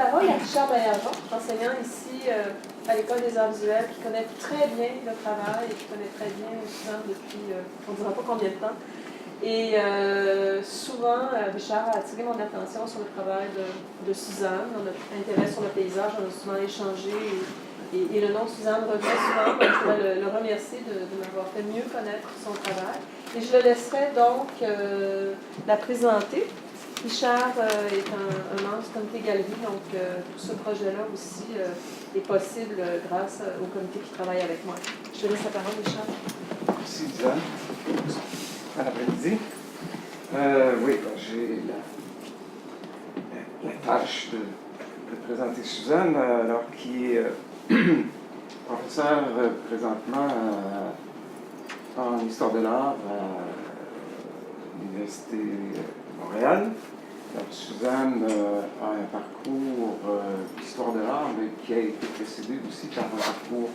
parole à Richard Baillargeon, enseignant ici à l'École des arts visuels, qui connaît très bien le travail et qui connaît très bien Suzanne depuis on ne dira pas combien de temps. Et souvent, Richard a attiré mon attention sur le travail de Suzanne, notre intérêt sur le paysage, on a souvent échangé et le nom Suzanne revient souvent. Donc, je voudrais le remercier de m'avoir fait mieux connaître son travail. Et je le laisserai donc la présenter. Richard est un membre du comité Galerie, donc tout ce projet-là aussi est possible grâce au comité qui travaille avec moi. Je te laisse la parole, Richard. Merci, Suzanne. Bon après-midi. Oui, j'ai la tâche de présenter Suzanne, alors qui est professeure présentement en histoire de l'art à l'Université de Montréal. Alors, Suzanne a un parcours d'histoire de l'art, mais qui a été précédé aussi par un parcours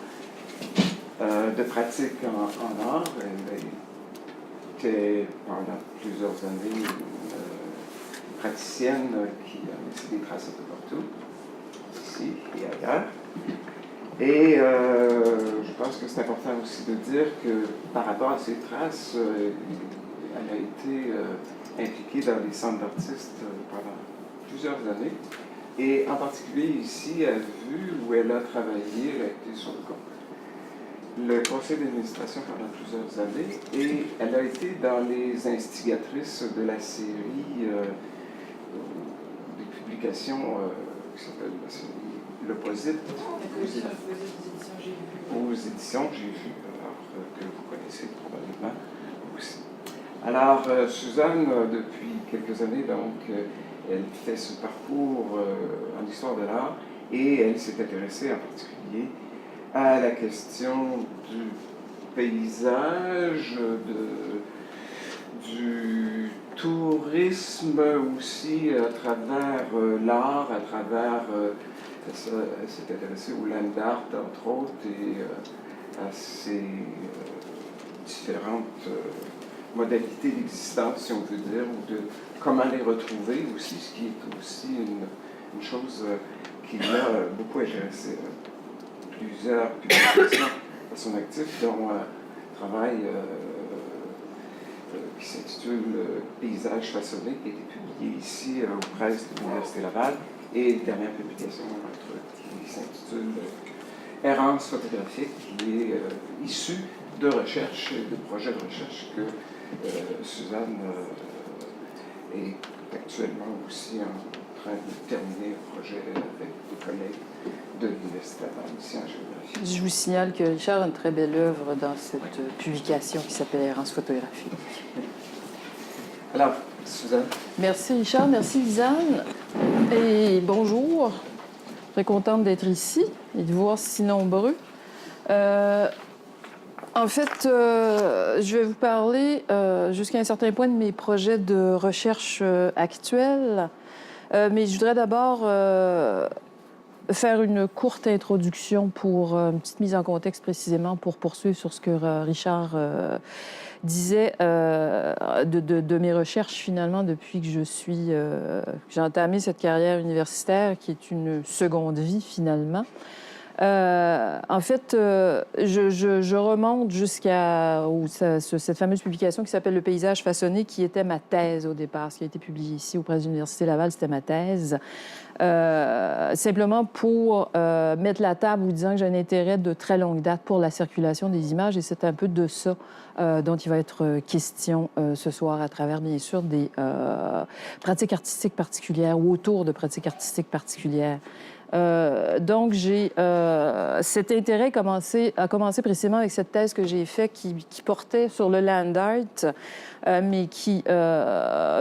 de pratique en art. Elle était pendant plusieurs années une praticienne qui a laissé des traces un peu partout, ici et ailleurs. Et je pense que c'est important aussi de dire que par rapport à ces traces, elle a été impliquée dans les centres d'artistes pendant plusieurs années. Et en particulier ici, à Vue, où elle a travaillé, elle a été sur le conseil d'administration pendant plusieurs années. Et elle a été dans les instigatrices de la série des publications qui s'appelle la série L'Opposite. Aux éditions, j'ai vu, alors que vous connaissez probablement aussi. Alors, Suzanne, depuis quelques années, donc, elle fait ce parcours en histoire de l'art et elle s'est intéressée en particulier à la question du paysage, du tourisme aussi à travers l'art, à travers... elle s'est intéressée au land art, entre autres, et à ces différentes modalités d'existence, si on veut dire, ou de comment les retrouver aussi, ce qui est aussi une chose qui l'a beaucoup intéressé. Plusieurs publications à son actif, dont un travail qui s'intitule Paysage façonné, qui a été publié ici aux presses de l'Université Laval, et une dernière publication qui s'intitule Errance photographique, qui est issue de recherches et de projets de recherche que Suzanne est actuellement aussi en train de terminer un projet avec des collègues de l'Université Laval, ici en géographie. Je vous signale que Richard a une très belle œuvre dans cette publication qui s'appelle Errance photographique. Alors, Suzanne. Merci Richard, merci Lisanne. Et bonjour. Très contente d'être ici et de vous voir si nombreux. En fait, je vais vous parler jusqu'à un certain point de mes projets de recherche actuels. Mais je voudrais d'abord faire une courte introduction pour une petite mise en contexte précisément pour poursuivre sur ce que Richard disait de mes recherches finalement depuis que j'ai entamé cette carrière universitaire qui est une seconde vie finalement. En fait, je remonte jusqu'à cette fameuse publication qui s'appelle « Le paysage façonné », qui était ma thèse au départ, ce qui a été publié ici auprès de l'Université Laval, c'était ma thèse. Simplement pour mettre la table ou disant que j'ai un intérêt de très longue date pour la circulation des images, et c'est un peu de ça dont il va être question ce soir à travers, bien sûr, des pratiques artistiques particulières ou autour de pratiques artistiques particulières. Donc, cet intérêt a commencé précisément avec cette thèse que j'ai faite qui portait sur le land art, mais qui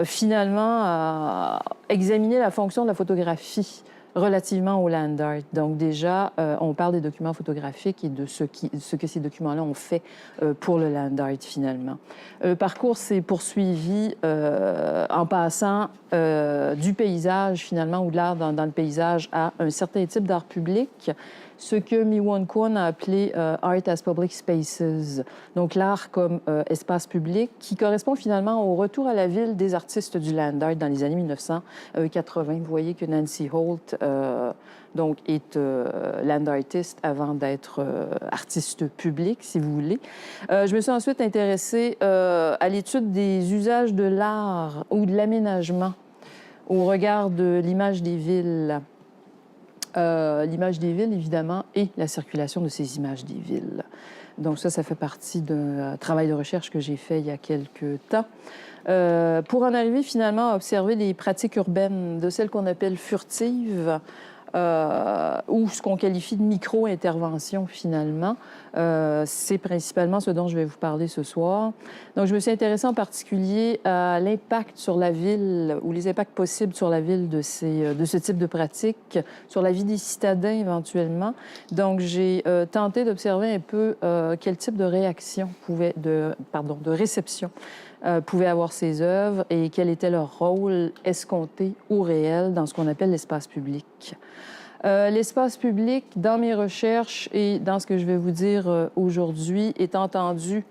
finalement a examiné la fonction de la photographie relativement au land art. Donc déjà, on parle des documents photographiques et de ce que ces documents-là ont fait pour le land art, finalement. Le parcours s'est poursuivi en passant du paysage, finalement, ou de l'art dans le paysage à un certain type d'art public, ce que Mi Won Kwon a appelé Art as Public Spaces, donc l'art comme espace public, qui correspond finalement au retour à la ville des artistes du land art dans les années 1980. Vous voyez que Nancy Holt donc est land artist avant d'être artiste public, si vous voulez. Je me suis ensuite intéressée à l'étude des usages de l'art ou de l'aménagement au regard de l'image des villes. L'image des villes, évidemment, et la circulation de ces images des villes. Donc ça fait partie d'un travail de recherche que j'ai fait il y a quelques temps. Pour en arriver finalement à observer les pratiques urbaines de celles qu'on appelle furtives, ou ce qu'on qualifie de micro-intervention, finalement. C'est principalement ce dont je vais vous parler ce soir. Donc, je me suis intéressée en particulier à l'impact sur la ville, ou les impacts possibles sur la ville de ce type de pratiques, sur la vie des citadins éventuellement. Donc, j'ai tenté d'observer un peu quel type de réaction de réception pouvaient avoir ces œuvres et quel était leur rôle escompté ou réel dans ce qu'on appelle l'espace public. L'espace public, dans mes recherches et dans ce que je vais vous dire aujourd'hui, est entendu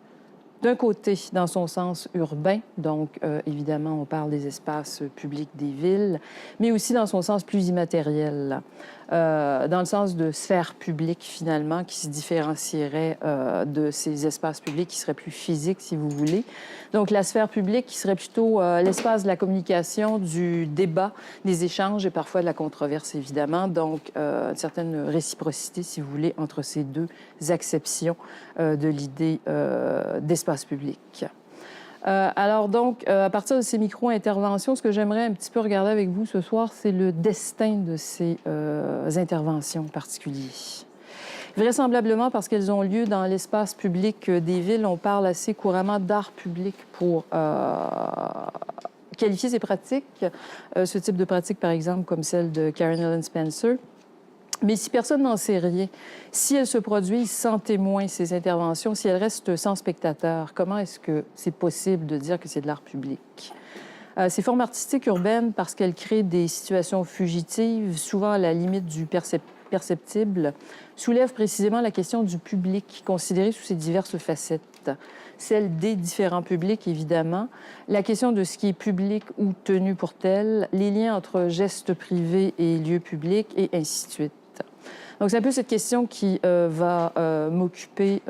d'un côté dans son sens urbain, donc évidemment on parle des espaces publics des villes, mais aussi dans son sens plus immatériel, dans le sens de sphère publique finalement, qui se différencierait de ces espaces publics qui seraient plus physiques, si vous voulez. Donc la sphère publique qui serait plutôt l'espace de la communication, du débat, des échanges et parfois de la controverse, évidemment. Donc une certaine réciprocité, si vous voulez, entre ces deux acceptions de l'idée d'espace public. Alors donc, à partir de ces micro-interventions, ce que j'aimerais un petit peu regarder avec vous ce soir, c'est le destin de ces interventions particulières. Vraisemblablement parce qu'elles ont lieu dans l'espace public des villes, on parle assez couramment d'art public pour qualifier ces pratiques. Ce type de pratique, par exemple, comme celle de Karen Ellen Spencer. Mais si personne n'en sait rien, si elles se produisent sans témoin, ces interventions, si elles restent sans spectateurs, comment est-ce que c'est possible de dire que c'est de l'art public? Ces formes artistiques urbaines, parce qu'elles créent des situations fugitives, souvent à la limite du perceptible, soulèvent précisément la question du public, considéré sous ses diverses facettes. Celle des différents publics, évidemment, la question de ce qui est public ou tenu pour tel, les liens entre gestes privés et lieux publics, et ainsi de suite. Donc, c'est un peu cette question qui va m'occuper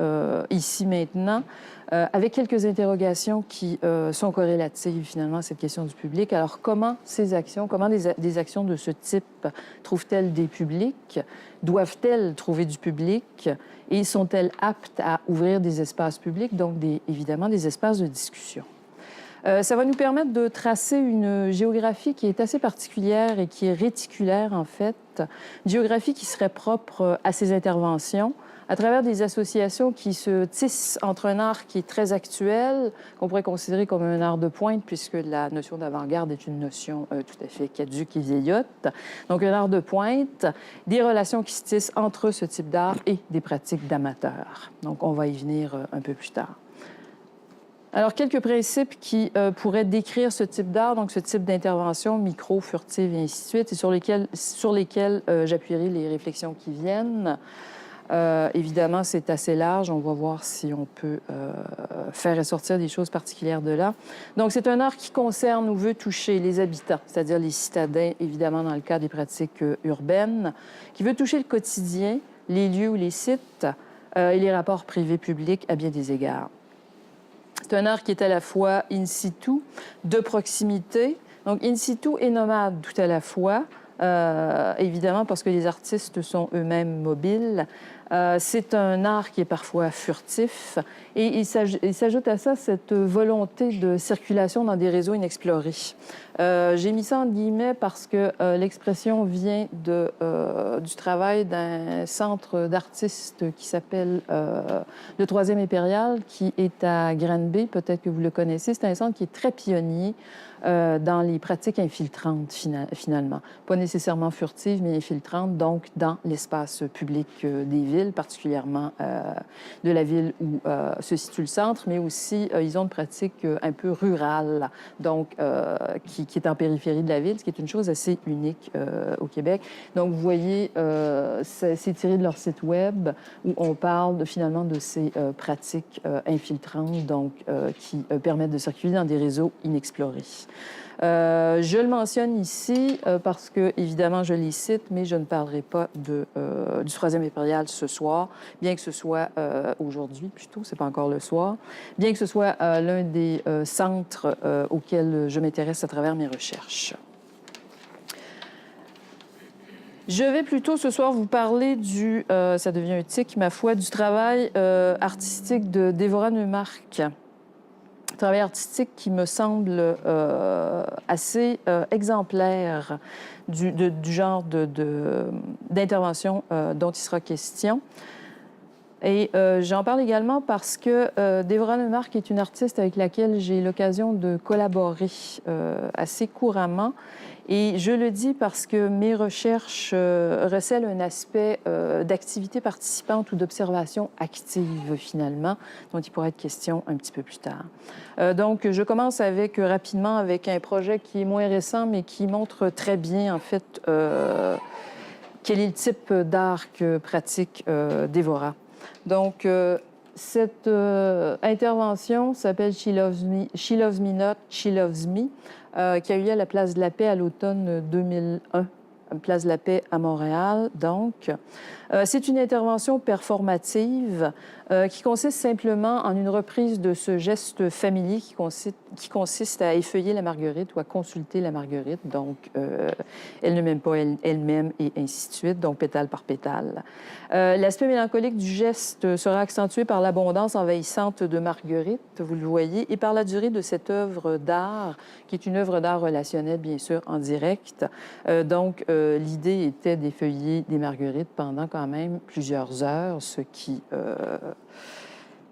ici maintenant, avec quelques interrogations qui sont corrélatives, finalement, à cette question du public. Alors, comment ces actions, comment des actions de ce type trouvent-elles des publics? Doivent-elles trouver du public? Et sont-elles aptes à ouvrir des espaces publics, donc évidemment des espaces de discussion? Ça va nous permettre de tracer une géographie qui est assez particulière et qui est réticulaire, en fait. Une géographie qui serait propre à ces interventions, à travers des associations qui se tissent entre un art qui est très actuel, qu'on pourrait considérer comme un art de pointe, puisque la notion d'avant-garde est une notion tout à fait caduque et vieillotte. Donc, un art de pointe, des relations qui se tissent entre ce type d'art et des pratiques d'amateurs. Donc, on va y venir un peu plus tard. Alors, quelques principes qui pourraient décrire ce type d'art, donc ce type d'intervention micro, furtive et ainsi de suite, et sur lesquels j'appuierai les réflexions qui viennent. Évidemment, c'est assez large. On va voir si on peut faire ressortir des choses particulières de là. Donc, c'est un art qui concerne ou veut toucher les habitants, c'est-à-dire les citadins, évidemment, dans le cas des pratiques urbaines, qui veut toucher le quotidien, les lieux ou les sites et les rapports privés-publics à bien des égards. C'est un art qui est à la fois in situ, de proximité, donc in situ et nomade tout à la fois, évidemment parce que les artistes sont eux-mêmes mobiles. C'est un art qui est parfois furtif et il s'ajoute à ça cette volonté de circulation dans des réseaux inexplorés. J'ai mis ça en guillemets parce que l'expression vient du travail d'un centre d'artistes qui s'appelle le Troisième Impérial, qui est à Granby, peut-être que vous le connaissez. C'est un centre qui est très pionnier dans les pratiques infiltrantes, finalement. Pas nécessairement furtives, mais infiltrantes, donc dans l'espace public des villes, particulièrement de la ville où se situe le centre, mais aussi, ils ont une pratique un peu rurale, donc qui est en périphérie de la ville, ce qui est une chose assez unique au Québec. Donc, vous voyez, c'est tiré de leur site Web où on parle finalement de ces pratiques infiltrantes, donc qui permettent de circuler dans des réseaux inexplorés. Je le mentionne ici parce que, évidemment, je les cite, mais je ne parlerai pas du Troisième impérial ce soir, bien que ce soit aujourd'hui, plutôt, c'est pas encore le soir, bien que ce soit l'un des centres auxquels je m'intéresse à travers mes recherches. Je vais plutôt ce soir vous parler ça devient un tic, ma foi, du travail artistique de Déborah Neumark. Travail artistique qui me semble assez exemplaire du genre d'intervention dont il sera question. Et j'en parle également parce que Déborah Neumark est une artiste avec laquelle j'ai l'occasion de collaborer assez couramment. Et je le dis parce que mes recherches recèlent un aspect d'activité participante ou d'observation active, finalement, dont il pourrait être question un petit peu plus tard. Donc, je commence rapidement avec un projet qui est moins récent, mais qui montre très bien, en fait, quel est le type d'art que pratique Déborah. Donc, cette intervention s'appelle She Loves Me Not, She Loves Me, qui a eu lieu à la Place de la Paix à l'automne 2001, Place de la Paix à Montréal, donc. C'est une intervention performative qui consiste simplement en une reprise de ce geste familier qui consiste à effeuiller la marguerite ou à consulter la marguerite. Donc, elle ne m'aime pas elle-même et ainsi de suite, donc pétale par pétale. L'aspect mélancolique du geste sera accentué par l'abondance envahissante de Marguerite, vous le voyez, et par la durée de cette œuvre d'art, qui est une œuvre d'art relationnelle, bien sûr, en direct. Donc, l'idée était d'effeuiller des marguerites pendant quand même plusieurs heures, ce qui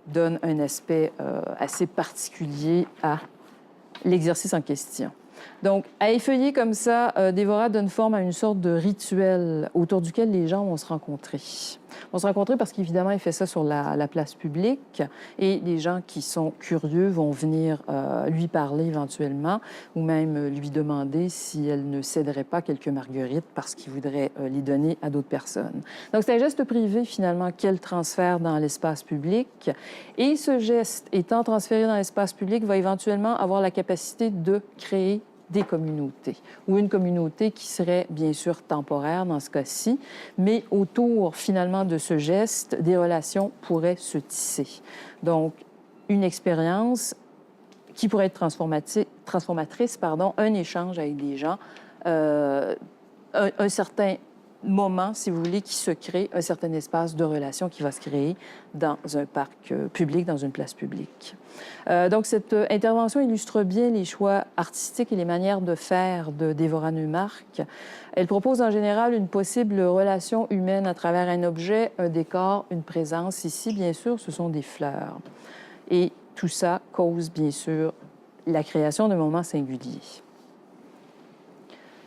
donne un aspect assez particulier à l'exercice en question. Donc, à effeuiller comme ça, Déborah donne forme à une sorte de rituel autour duquel les gens vont se rencontrer. Vont se rencontrer parce qu'évidemment, elle fait ça sur la place publique et les gens qui sont curieux vont venir lui parler éventuellement ou même lui demander si elle ne céderait pas quelques marguerites parce qu'il voudrait les donner à d'autres personnes. Donc, c'est un geste privé, finalement, qu'elle transfère dans l'espace public. Et ce geste, étant transféré dans l'espace public, va éventuellement avoir la capacité de créer des communautés, ou une communauté qui serait bien sûr temporaire dans ce cas-ci, mais autour finalement de ce geste, des relations pourraient se tisser. Donc, une expérience qui pourrait être transformatrice, un échange avec des gens, un certain moment, si vous voulez, qui se crée, un certain espace de relation qui va se créer dans un parc public, dans une place publique. Donc, cette intervention illustre bien les choix artistiques et les manières de faire de Déborah Neumark. Elle propose en général une possible relation humaine à travers un objet, un décor, une présence. Ici, bien sûr, ce sont des fleurs. Et tout ça cause, bien sûr, la création d'un moment singulier.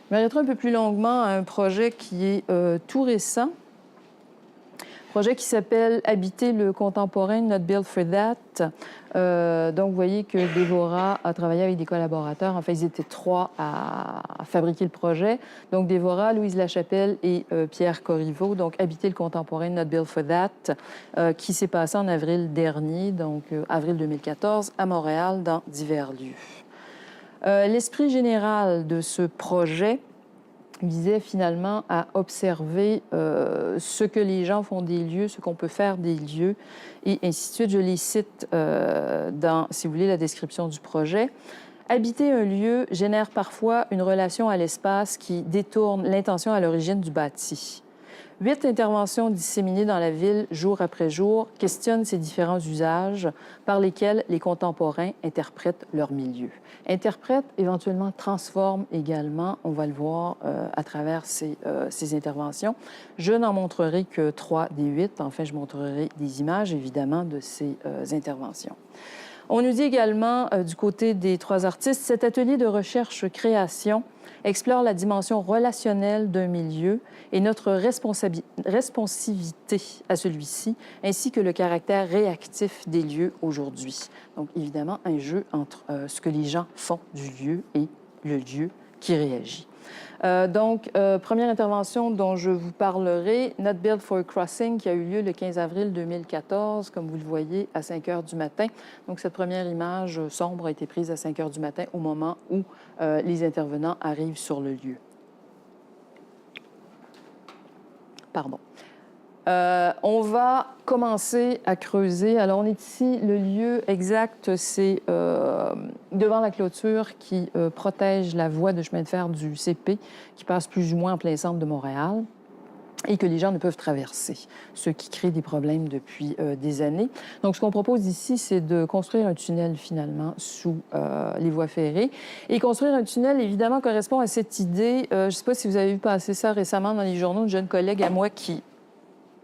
Je m'arrêterai un peu plus longuement à un projet qui est tout récent, projet qui s'appelle « Habiter le contemporain, Not Built for That ». Donc, vous voyez que Déborah a travaillé avec des collaborateurs. En fait, ils étaient 3 à fabriquer le projet. Donc, Déborah, Louise Lachapelle et Pierre Corriveau. Donc, « Habiter le contemporain, Not Built for That », qui s'est passé en avril dernier, donc avril 2014, à Montréal, dans divers lieux. L'esprit général de ce projet visait finalement à observer ce que les gens font des lieux, ce qu'on peut faire des lieux, et ainsi de suite. Je les cite dans, si vous voulez, la description du projet. Habiter un lieu génère parfois une relation à l'espace qui détourne l'intention à l'origine du bâti. 8 interventions disséminées dans la ville jour après jour questionnent ces différents usages par lesquels les contemporains interprètent leur milieu. Interprètent, éventuellement transforment également, on va le voir à travers ces interventions. Je n'en montrerai que 3 des 8. Enfin, je montrerai des images, évidemment, de ces interventions. On nous dit également, du côté des 3 artistes, cet atelier de recherche-création explore la dimension relationnelle d'un milieu et notre responsivité à celui-ci, ainsi que le caractère réactif des lieux aujourd'hui. Donc, évidemment, un jeu entre ce que les gens font du lieu et le lieu qui réagit. Première intervention dont je vous parlerai, Not Built for Crossing, qui a eu lieu le 15 avril 2014, comme vous le voyez, à 5 heures du matin. Donc, cette première image sombre a été prise à 5 heures du matin au moment où les intervenants arrivent sur le lieu. Pardon. On va commencer à creuser. Alors, on est ici, le lieu exact, c'est devant la clôture qui protège la voie de chemin de fer du CP, qui passe plus ou moins en plein centre de Montréal et que les gens ne peuvent traverser, ce qui crée des problèmes depuis des années. Donc, ce qu'on propose ici, c'est de construire un tunnel, finalement, sous les voies ferrées. Et construire un tunnel, évidemment, correspond à cette idée. Je ne sais pas si vous avez vu passer ça récemment dans les journaux, une jeune collègue à moi qui...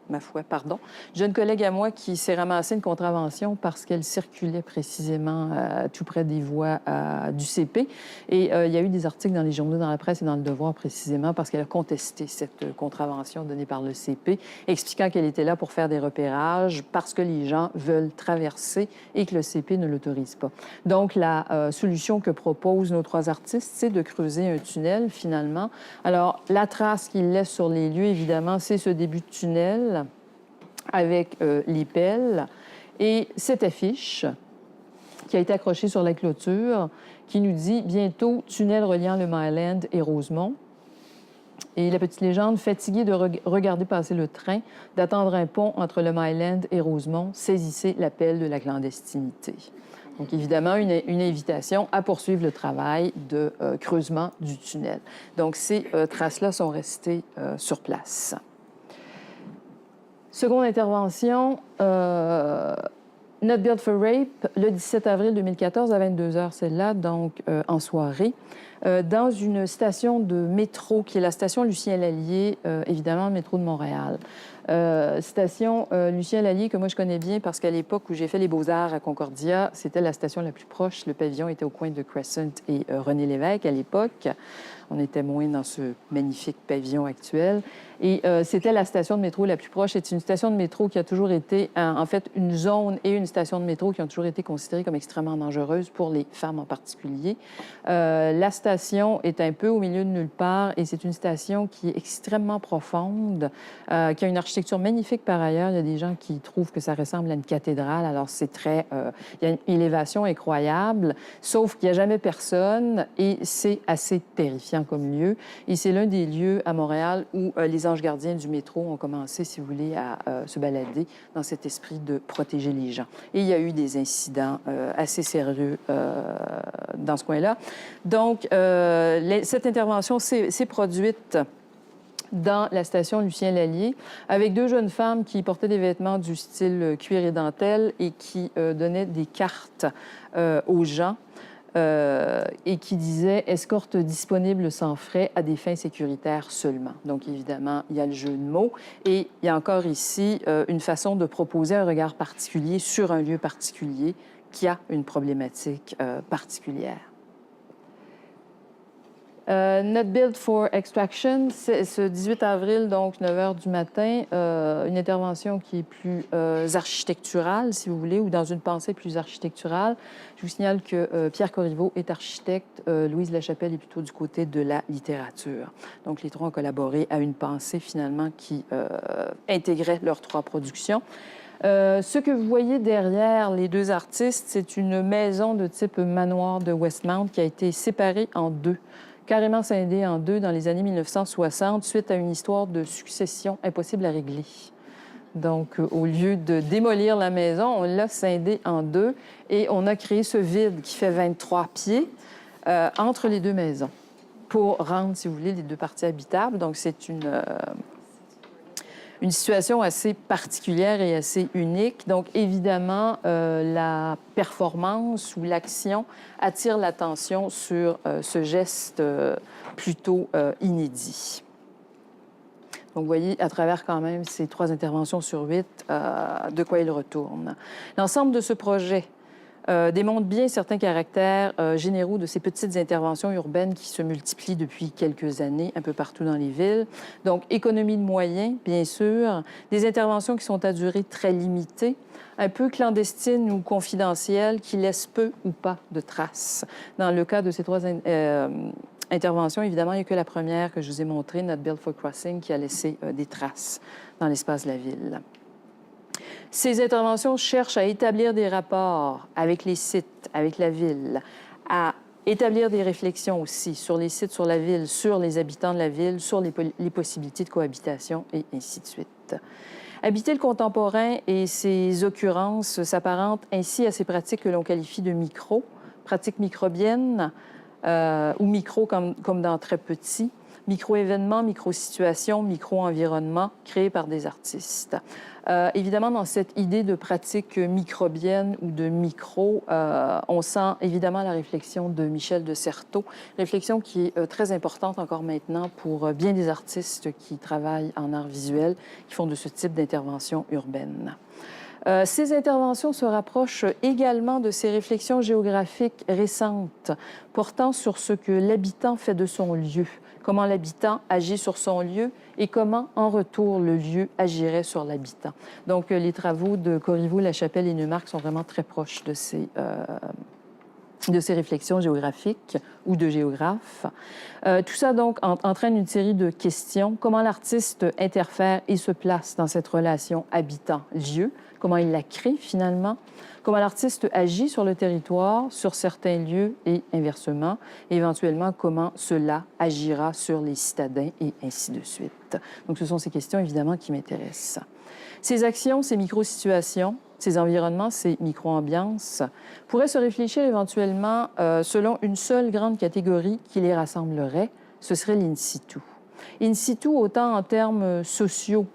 ma foi, pardon. Jeune collègue à moi qui s'est ramassée une contravention parce qu'elle circulait précisément tout près des voies du CP. Et il y a eu des articles dans les journaux, dans la presse et dans Le Devoir précisément parce qu'elle a contesté cette contravention donnée par le CP, expliquant qu'elle était là pour faire des repérages parce que les gens veulent traverser et que le CP ne l'autorise pas. Donc, la solution que proposent nos 3 artistes, c'est de creuser un tunnel, finalement. Alors, la trace qu'ils laissent sur les lieux, évidemment, c'est ce début de tunnel avec les pelles et cette affiche qui a été accrochée sur la clôture qui nous dit « Bientôt, tunnel reliant le Myland et Rosemont ». Et la petite légende, fatiguée de regarder passer le train, d'attendre un pont entre le Myland et Rosemont, saisissez l'appel de la clandestinité. Donc, évidemment, une invitation à poursuivre le travail de creusement du tunnel. Donc, ces traces-là sont restées sur place. Seconde intervention, Not Built for Rape, le 17 avril 2014 à 22 h, celle-là, donc en soirée, dans une station de métro qui est la station Lucien-Lallier, évidemment, le métro de Montréal. Station Lucien-Lallier que moi je connais bien parce qu'à l'époque où j'ai fait les Beaux-Arts à Concordia, c'était la station la plus proche. Le pavillon était au coin de Crescent et René Lévesque à l'époque. On était moins dans ce magnifique pavillon actuel. Et c'était la station de métro la plus proche. C'est une station de métro qui a toujours été, en fait, une zone et une station de métro qui ont toujours été considérées comme extrêmement dangereuses pour les femmes en particulier. La station est un peu au milieu de nulle part et c'est une station qui est extrêmement profonde, qui a une architecture magnifique par ailleurs. Il y a des gens qui trouvent que ça ressemble à une cathédrale. Alors, c'est très... il y a une élévation incroyable, sauf qu'il n'y a jamais personne et c'est assez terrifiant comme lieu. Et c'est l'un des lieux à Montréal où les anges gardiens du métro ont commencé, si vous voulez, à se balader dans cet esprit de protéger les gens. Et il y a eu des incidents assez sérieux dans ce coin-là. Donc, cette intervention s'est produite dans la station Lucien-Lallier, avec 2 jeunes femmes qui portaient des vêtements du style cuir et dentelle et qui donnaient des cartes aux gens et qui disait « escorte disponible sans frais à des fins sécuritaires seulement ». Donc, évidemment, il y a le jeu de mots. Et il y a encore ici une façon de proposer un regard particulier sur un lieu particulier qui a une problématique particulière. Not Built for Extraction, c'est ce 18 avril, donc 9 h du matin, une intervention qui est plus architecturale, si vous voulez, ou dans une pensée plus architecturale. Je vous signale que Pierre Corriveau est architecte, Louise Lachapelle est plutôt du côté de la littérature. Donc, les 3 ont collaboré à une pensée, finalement, qui intégrait leurs 3 productions. Ce que vous voyez derrière les 2 artistes, c'est une maison de type manoir de Westmount qui a été séparée en 2. Carrément scindée en 2 dans les années 1960, suite à une histoire de succession impossible à régler. Donc, au lieu de démolir la maison, on l'a scindée en 2 et on a créé ce vide qui fait 23 pieds entre les 2 maisons pour rendre, si vous voulez, les 2 parties habitables. Donc, c'est une situation assez particulière et assez unique. Donc, évidemment, la performance ou l'action attire l'attention sur ce geste plutôt inédit. Donc, vous voyez, à travers quand même ces 3 interventions sur 8, de quoi il retourne. L'ensemble de ce projet démontre bien certains caractères généraux de ces petites interventions urbaines qui se multiplient depuis quelques années un peu partout dans les villes. Donc, économie de moyens, bien sûr, des interventions qui sont à durée très limitée, un peu clandestines ou confidentielles, qui laissent peu ou pas de traces. Dans le cas de ces trois interventions, évidemment, il n'y a que la première que je vous ai montrée, notre Belfort Crossing, qui a laissé des traces dans l'espace de la ville. Ces interventions cherchent à établir des rapports avec les sites, avec la ville, à établir des réflexions aussi sur les sites, sur la ville, sur les habitants de la ville, sur les possibilités de cohabitation et ainsi de suite. Habiter le contemporain et ses occurrences s'apparentent ainsi à ces pratiques que l'on qualifie de micro, pratiques microbiennes ou micro comme dans très petit, micro-événements, micro-situations, micro-environnements créés par des artistes. Évidemment, dans cette idée de pratique microbienne ou de micro, on sent évidemment la réflexion de Michel de Certeau, réflexion qui est très importante encore maintenant pour bien des artistes qui travaillent en art visuel, qui font de ce type d'intervention urbaine. Ces interventions se rapprochent également de ces réflexions géographiques récentes portant sur ce que l'habitant fait de son lieu, comment l'habitant agit sur son lieu et comment, en retour, le lieu agirait sur l'habitant. Donc, les travaux de Corriveau, Lachapelle et Neumark sont vraiment très proches de ces réflexions géographiques ou de géographes. Tout ça, donc, entraîne une série de questions. Comment l'artiste interfère et se place dans cette relation habitant-lieu? Comment il la crée, finalement? Comment l'artiste agit sur le territoire, sur certains lieux et inversement? Et éventuellement, comment cela agira sur les citadins et ainsi de suite. Donc, ce sont ces questions, évidemment, qui m'intéressent. Ces actions, ces micro-situations, ces environnements, ces micro-ambiances pourraient se réfléchir éventuellement selon une seule grande catégorie qui les rassemblerait, ce serait l'in situ. In situ, autant en termes sociaux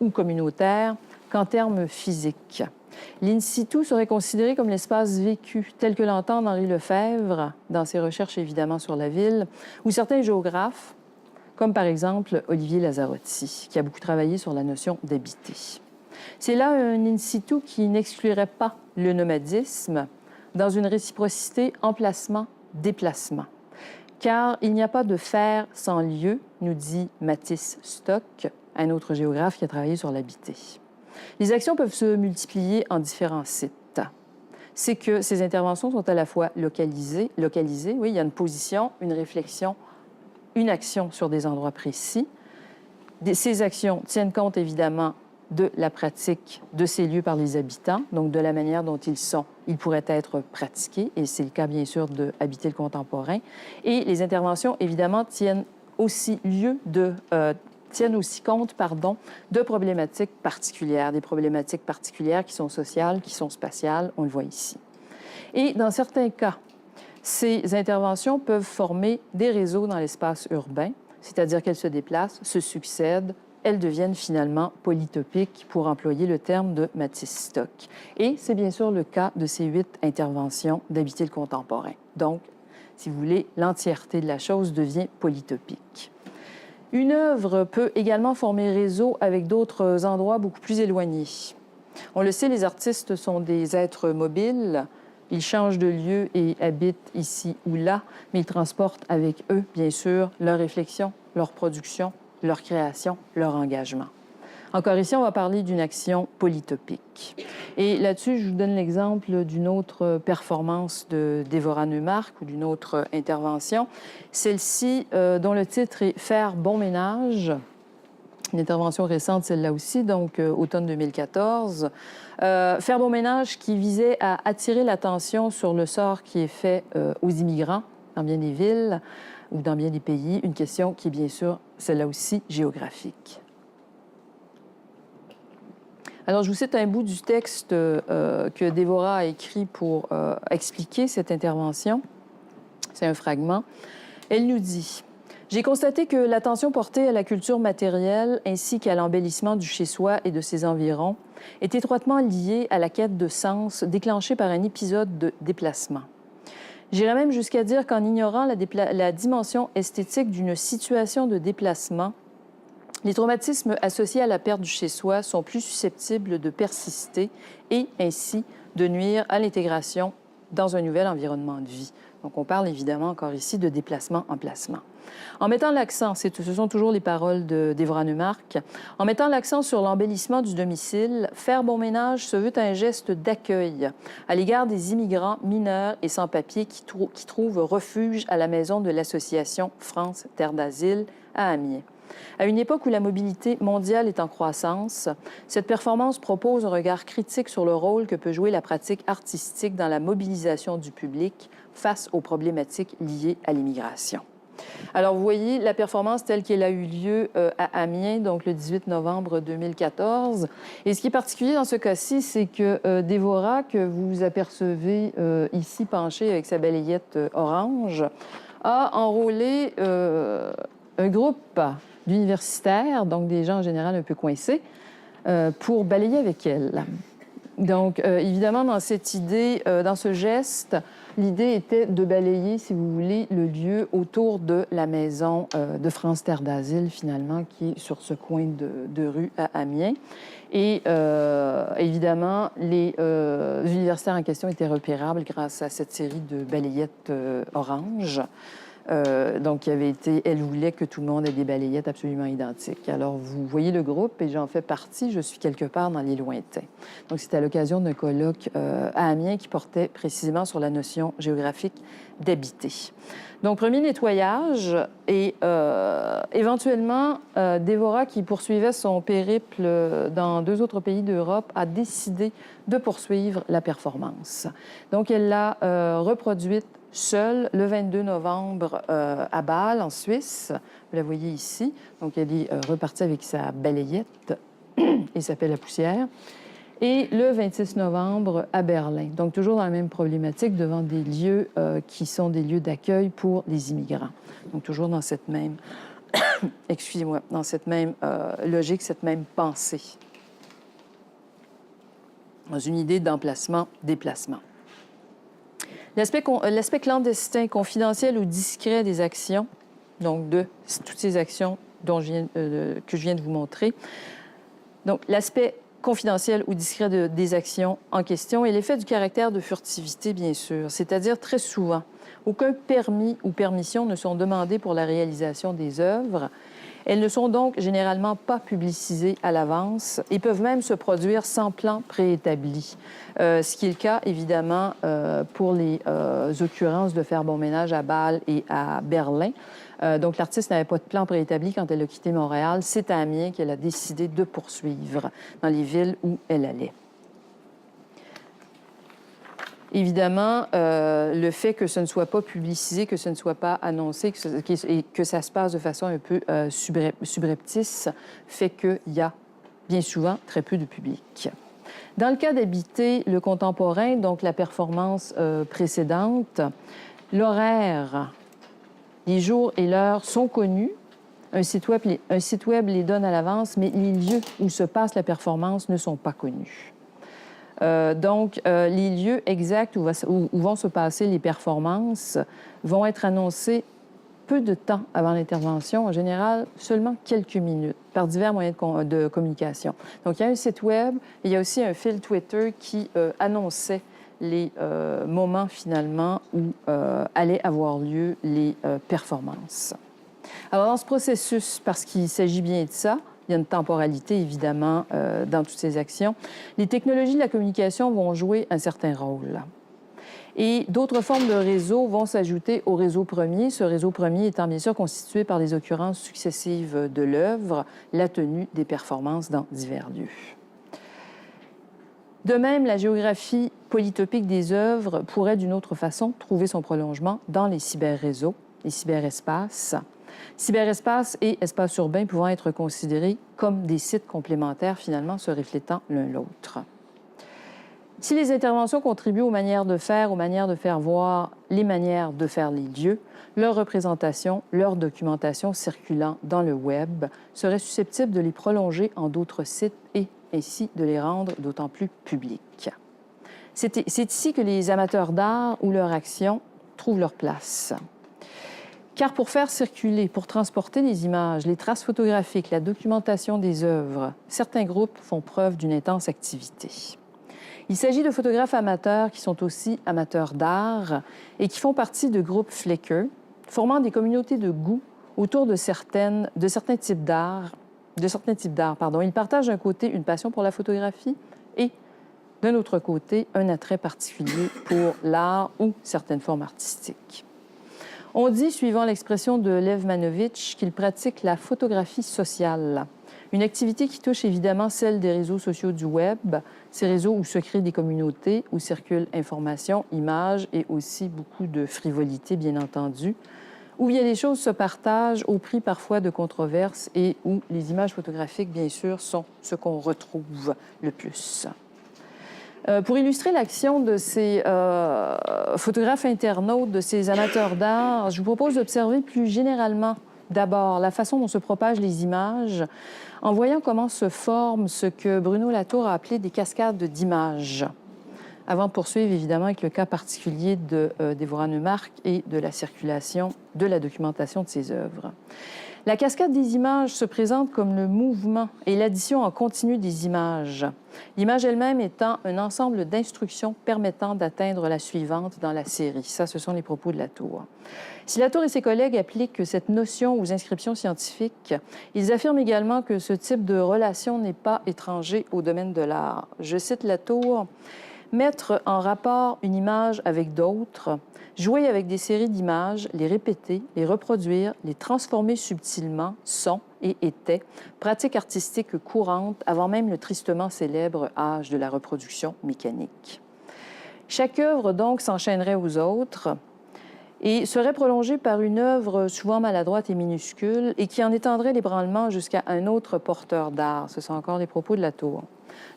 ou communautaires qu'en termes physiques. L'in situ serait considéré comme l'espace vécu, tel que l'entend Henri Lefebvre dans ses recherches évidemment sur la ville, ou certains géographes, comme par exemple Olivier Lazzarotti, qui a beaucoup travaillé sur la notion d'habiter. C'est là un in situ qui n'exclurait pas le nomadisme dans une réciprocité emplacement-déplacement. Car il n'y a pas de faire sans lieu, nous dit Mathis Stock, un autre géographe qui a travaillé sur l'habiter. Les actions peuvent se multiplier en différents sites. C'est que ces interventions sont à la fois localisées, oui, il y a une position, une réflexion, une action sur des endroits précis. Ces actions tiennent compte évidemment de la pratique de ces lieux par les habitants, donc de la manière dont ils pourraient être pratiqués, et c'est le cas bien sûr de Habiter le contemporain. Et les interventions, évidemment, tiennent aussi compte de problématiques particulières, des problématiques particulières qui sont sociales, qui sont spatiales, on le voit ici. Et dans certains cas, ces interventions peuvent former des réseaux dans l'espace urbain, c'est-à-dire qu'elles se déplacent, se succèdent, elles deviennent finalement polytopiques, pour employer le terme de Mathis Stock. Et c'est bien sûr le cas de ces 8 interventions d'Habiter le contemporain. Donc, si vous voulez, l'entièreté de la chose devient polytopique. Une œuvre peut également former réseau avec d'autres endroits beaucoup plus éloignés. On le sait, les artistes sont des êtres mobiles. Ils changent de lieu et habitent ici ou là, mais ils transportent avec eux, bien sûr, leur réflexion, leur production, leur création, leur engagement. Encore ici, on va parler d'une action polytopique. Et là-dessus, je vous donne l'exemple d'une autre performance de Dévora Neumark ou d'une autre intervention. Celle-ci, dont le titre est « Faire bon ménage », une intervention récente, celle-là aussi, donc automne 2014. Faire bon ménage qui visait à attirer l'attention sur le sort qui est fait aux immigrants dans bien des villes ou dans bien des pays, une question qui est bien sûr, celle-là aussi, géographique. Alors, je vous cite un bout du texte que Dévora a écrit pour expliquer cette intervention. C'est un fragment. Elle nous dit « J'ai constaté que l'attention portée à la culture matérielle ainsi qu'à l'embellissement du chez-soi et de ses environs est étroitement liée à la quête de sens déclenchée par un épisode de déplacement. J'irais même jusqu'à dire qu'en ignorant la dimension esthétique d'une situation de déplacement, Les traumatismes associés à la perte du chez-soi sont plus susceptibles de persister et ainsi de nuire à l'intégration dans un nouvel environnement de vie. Donc, on parle évidemment encore ici de déplacement-emplacement. En mettant l'accent, ce sont toujours les paroles d'Évra Neumark, en mettant l'accent sur l'embellissement du domicile, faire bon ménage se veut un geste d'accueil à l'égard des immigrants mineurs et sans-papiers qui trouvent refuge à la maison de l'Association France Terre d'Asile à Amiens. À une époque où la mobilité mondiale est en croissance, cette performance propose un regard critique sur le rôle que peut jouer la pratique artistique dans la mobilisation du public face aux problématiques liées à l'immigration. Alors, vous voyez la performance telle qu'elle a eu lieu à Amiens, donc le 18 novembre 2014. Et ce qui est particulier dans ce cas-ci, c'est que Dévora, que vous apercevez ici penché avec sa balayette orange, a enrôlé un groupe d'universitaires, donc des gens en général un peu coincés, pour balayer avec elle. Donc, évidemment, dans cette idée, dans ce geste, l'idée était de balayer, si vous voulez, le lieu autour de la maison de France Terre d'Asile, finalement, qui est sur ce coin de rue à Amiens. Et évidemment, les universitaires en question étaient repérables grâce à cette série de balayettes oranges. Donc, elle voulait que tout le monde ait des balayettes absolument identiques. Alors, vous voyez le groupe et j'en fais partie, je suis quelque part dans les lointains. Donc, c'était à l'occasion d'un colloque à Amiens qui portait précisément sur la notion géographique d'habiter. Donc, premier nettoyage et éventuellement, Dévora, qui poursuivait son périple dans 2 autres pays d'Europe, a décidé de poursuivre la performance. Donc, elle l'a reproduite seule le 22 novembre à Bâle, en Suisse. Vous la voyez ici. Donc, elle est repartie avec sa balayette et sa pelle à poussière. Et le 26 novembre à Berlin. Donc, toujours dans la même problématique, devant des lieux qui sont des lieux d'accueil pour les immigrants. Donc, toujours dans cette même, excusez-moi, dans cette même logique, cette même pensée. Dans une idée d'emplacement-déplacement. L'aspect clandestin, confidentiel ou discret des actions, donc de toutes ces actions que je viens de vous montrer. Donc, l'aspect confidentiel ou discret des actions en question est l'effet du caractère de furtivité, bien sûr. C'est-à-dire, très souvent, aucun permis ou permission ne sont demandés pour la réalisation des œuvres. Elles ne sont donc généralement pas publicisées à l'avance et peuvent même se produire sans plan préétabli. Ce qui est le cas, évidemment, pour les occurrences de faire bon ménage à Bâle et à Berlin. Donc, l'artiste n'avait pas de plan préétabli quand elle a quitté Montréal. C'est à Amiens qu'elle a décidé de poursuivre dans les villes où elle allait. Évidemment, le fait que ce ne soit pas publicisé, que ce ne soit pas annoncé, et que ça se passe de façon un peu subreptice, fait qu'il y a bien souvent très peu de public. Dans le cas d'habiter le contemporain, donc la performance précédente, l'horaire, les jours et l'heure sont connus. Un site web les donne à l'avance, mais les lieux où se passe la performance ne sont pas connus. Donc, les lieux exacts où vont se passer les performances vont être annoncés peu de temps avant l'intervention, en général seulement quelques minutes, par divers moyens de communication. Donc, il y a un site web et il y a aussi un fil Twitter qui annonçait les moments, finalement, où allaient avoir lieu les performances. Alors, dans ce processus, parce qu'il s'agit bien de ça, il y a une temporalité, évidemment, dans toutes ces actions. Les technologies de la communication vont jouer un certain rôle. Et d'autres formes de réseaux vont s'ajouter au réseau premier, ce réseau premier étant bien sûr constitué par les occurrences successives de l'œuvre, la tenue des performances dans divers lieux. De même, la géographie polytopique des œuvres pourrait d'une autre façon trouver son prolongement dans les cyberréseaux, les cyberespaces. Cyberespace et espace urbain pouvant être considérés comme des sites complémentaires, finalement, se reflétant l'un l'autre. Si les interventions contribuent aux manières de faire voir les manières de faire les lieux, leur représentation, leur documentation circulant dans le web serait susceptible de les prolonger en d'autres sites et ainsi de les rendre d'autant plus publics. C'est ici que les amateurs d'art ou leur action trouvent leur place. Car pour faire circuler, pour transporter les images, les traces photographiques, la documentation des œuvres, certains groupes font preuve d'une intense activité. Il s'agit de photographes amateurs qui sont aussi amateurs d'art et qui font partie de groupes Flickr, formant des communautés de goût autour de certains types d'art. Ils partagent d'un côté une passion pour la photographie et d'un autre côté un attrait particulier pour l'art ou certaines formes artistiques. On dit, suivant l'expression de Lev Manovitch, qu'il pratique la photographie sociale, une activité qui touche évidemment celle des réseaux sociaux du web, ces réseaux où se créent des communautés, où circulent informations, images et aussi beaucoup de frivolité, bien entendu, où il y a des choses se partagent au prix parfois de controverses et où les images photographiques, bien sûr, sont ce qu'on retrouve le plus. Pour illustrer l'action de ces photographes internautes, de ces amateurs d'art, je vous propose d'observer plus généralement d'abord la façon dont se propagent les images en voyant comment se forment ce que Bruno Latour a appelé des cascades d'images, avant de poursuivre évidemment avec le cas particulier de Devorah Neumark et de la circulation de la documentation de ses œuvres. La cascade des images se présente comme le mouvement et l'addition en continu des images, l'image elle-même étant un ensemble d'instructions permettant d'atteindre la suivante dans la série. Ça, ce sont les propos de Latour. Si Latour et ses collègues appliquent cette notion aux inscriptions scientifiques, ils affirment également que ce type de relation n'est pas étranger au domaine de l'art. Je cite Latour: « Mettre en rapport une image avec d'autres, jouer avec des séries d'images, les répéter, les reproduire, les transformer subtilement, sont et étaient pratiques artistiques courantes avant même le tristement célèbre âge de la reproduction mécanique. » Chaque œuvre, donc, s'enchaînerait aux autres et serait prolongée par une œuvre souvent maladroite et minuscule et qui en étendrait l'ébranlement jusqu'à un autre porteur d'art. Ce sont encore les propos de Latour.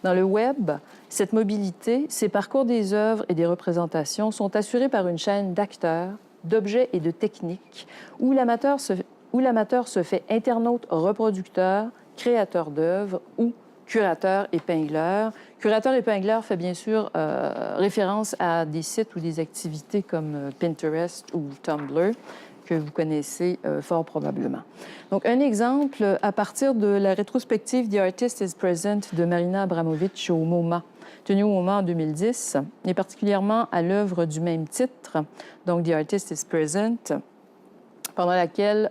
Dans le web, cette mobilité, ces parcours des œuvres et des représentations sont assurés par une chaîne d'acteurs, d'objets et de techniques où l'amateur se fait internaute reproducteur, créateur d'œuvres ou curateur épingleur. Curateur épingleur fait bien sûr référence à des sites ou des activités comme Pinterest ou Tumblr, que vous connaissez fort probablement. Donc, un exemple, à partir de la rétrospective The Artist is Present de Marina Abramović au MoMA, tenue au MoMA en 2010, et particulièrement à l'œuvre du même titre, donc The Artist is Present, pendant laquelle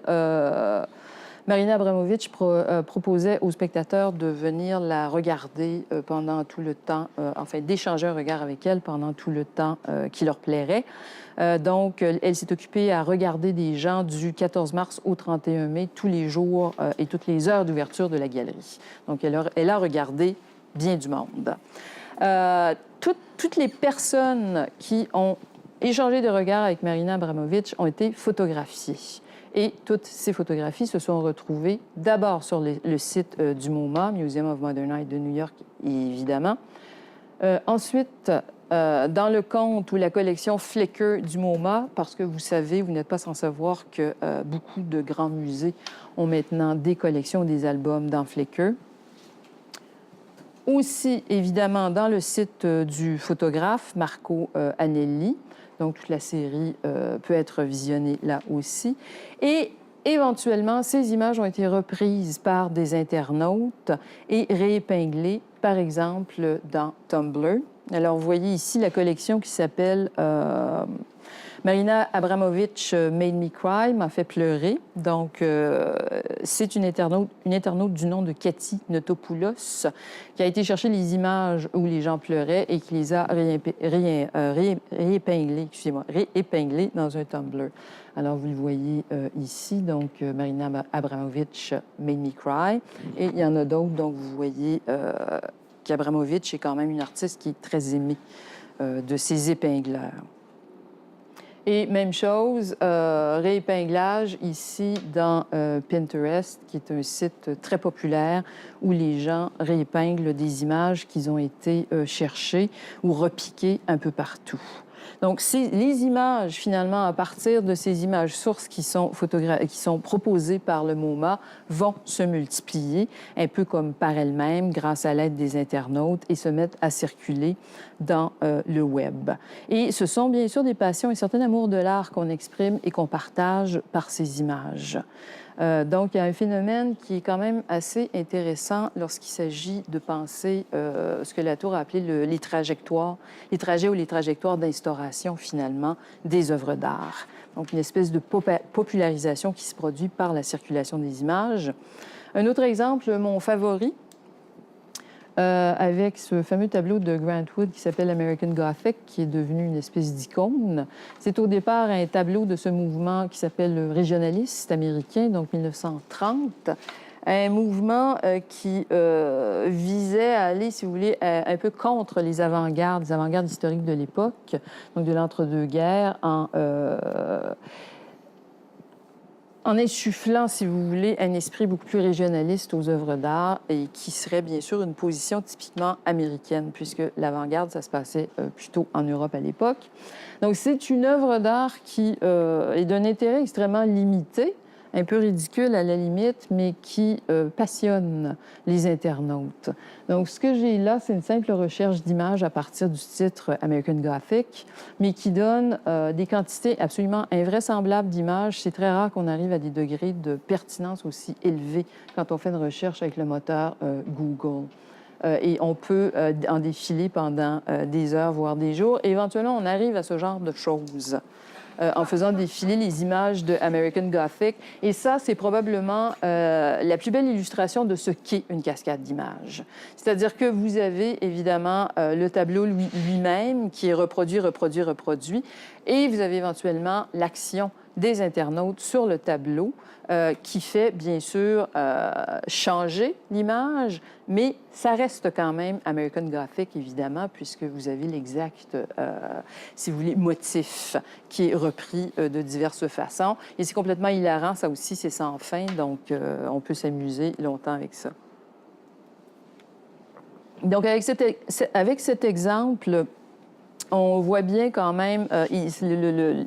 Marina Abramović proposait aux spectateurs de venir la regarder pendant tout le temps, d'échanger un regard avec elle pendant tout le temps qui leur plairait. Donc, elle s'est occupée à regarder des gens du 14 mars au 31 mai, tous les jours et toutes les heures d'ouverture de la galerie. Donc, elle a regardé bien du monde. Toutes les personnes qui ont échangé des regards avec Marina Abramović ont été photographiées. Et toutes ces photographies se sont retrouvées d'abord sur le site du MoMA, Museum of Modern Art de New York, évidemment. Ensuite, dans le compte ou la collection Flickr du MoMA, parce que vous savez, vous n'êtes pas sans savoir que beaucoup de grands musées ont maintenant des collections, des albums dans Flickr. Aussi, évidemment, dans le site du photographe Marco Anelli. Donc, toute la série peut être visionnée là aussi. Et éventuellement, ces images ont été reprises par des internautes et réépinglées, par exemple, dans Tumblr. Alors, vous voyez ici la collection qui s'appelle Marina Abramović Made Me Cry, m'a fait pleurer. Donc, c'est une internaute du nom de Cathy Notopoulos qui a été chercher les images où les gens pleuraient et qui les a réépinglées dans un Tumblr. Alors, vous le voyez ici, donc Marina Abramović Made Me Cry. Et il y en a d'autres, donc vous voyez qu'Abramović est quand même une artiste qui est très aimée de ses épingleurs. Et même chose, réépinglage ici dans Pinterest, qui est un site très populaire où les gens réépinglent des images qui ont été cherchées ou repiquées un peu partout. Donc, les images, finalement, à partir de ces images sources qui sont proposées par le MoMA, vont se multiplier, un peu comme par elles-mêmes, grâce à l'aide des internautes, et se mettre à circuler dans le web. Et ce sont bien sûr des passions et un certain amour de l'art qu'on exprime et qu'on partage par ces images. Donc, il y a un phénomène qui est quand même assez intéressant lorsqu'il s'agit de penser ce que Latour a appelé les trajets ou les trajectoires d'instauration, finalement, des œuvres d'art. Donc, une espèce de popularisation qui se produit par la circulation des images. Un autre exemple, mon favori, avec ce fameux tableau de Grant Wood qui s'appelle American Gothic, qui est devenu une espèce d'icône. C'est au départ un tableau de ce mouvement qui s'appelle le régionaliste américain, donc 1930. Un mouvement qui visait à aller, si vous voulez, un peu contre les avant-gardes historiques de l'époque, donc de l'entre-deux-guerres, en insufflant, si vous voulez, un esprit beaucoup plus régionaliste aux œuvres d'art et qui serait bien sûr une position typiquement américaine, puisque l'avant-garde, ça se passait plutôt en Europe à l'époque. Donc, c'est une œuvre d'art qui est d'un intérêt extrêmement limité, un peu ridicule à la limite, mais qui passionne les internautes. Donc, ce que j'ai là, c'est une simple recherche d'images à partir du titre American Gothic, mais qui donne des quantités absolument invraisemblables d'images. C'est très rare qu'on arrive à des degrés de pertinence aussi élevés quand on fait une recherche avec le moteur Google. Et on peut en défiler pendant des heures, voire des jours. Et éventuellement, on arrive à ce genre de choses. En faisant défiler les images de American Gothic. Et ça, c'est probablement la plus belle illustration de ce qu'est une cascade d'images. C'est-à-dire que vous avez évidemment le tableau lui-même qui est reproduit, et vous avez éventuellement l'action des internautes sur le tableau qui fait, bien sûr, changer l'image, mais ça reste quand même American Gothic, évidemment, puisque vous avez l'exact, si vous voulez, motif qui est repris de diverses façons. Et c'est complètement hilarant, ça aussi, c'est sans fin, donc on peut s'amuser longtemps avec ça. Donc, avec cet exemple, on voit bien quand même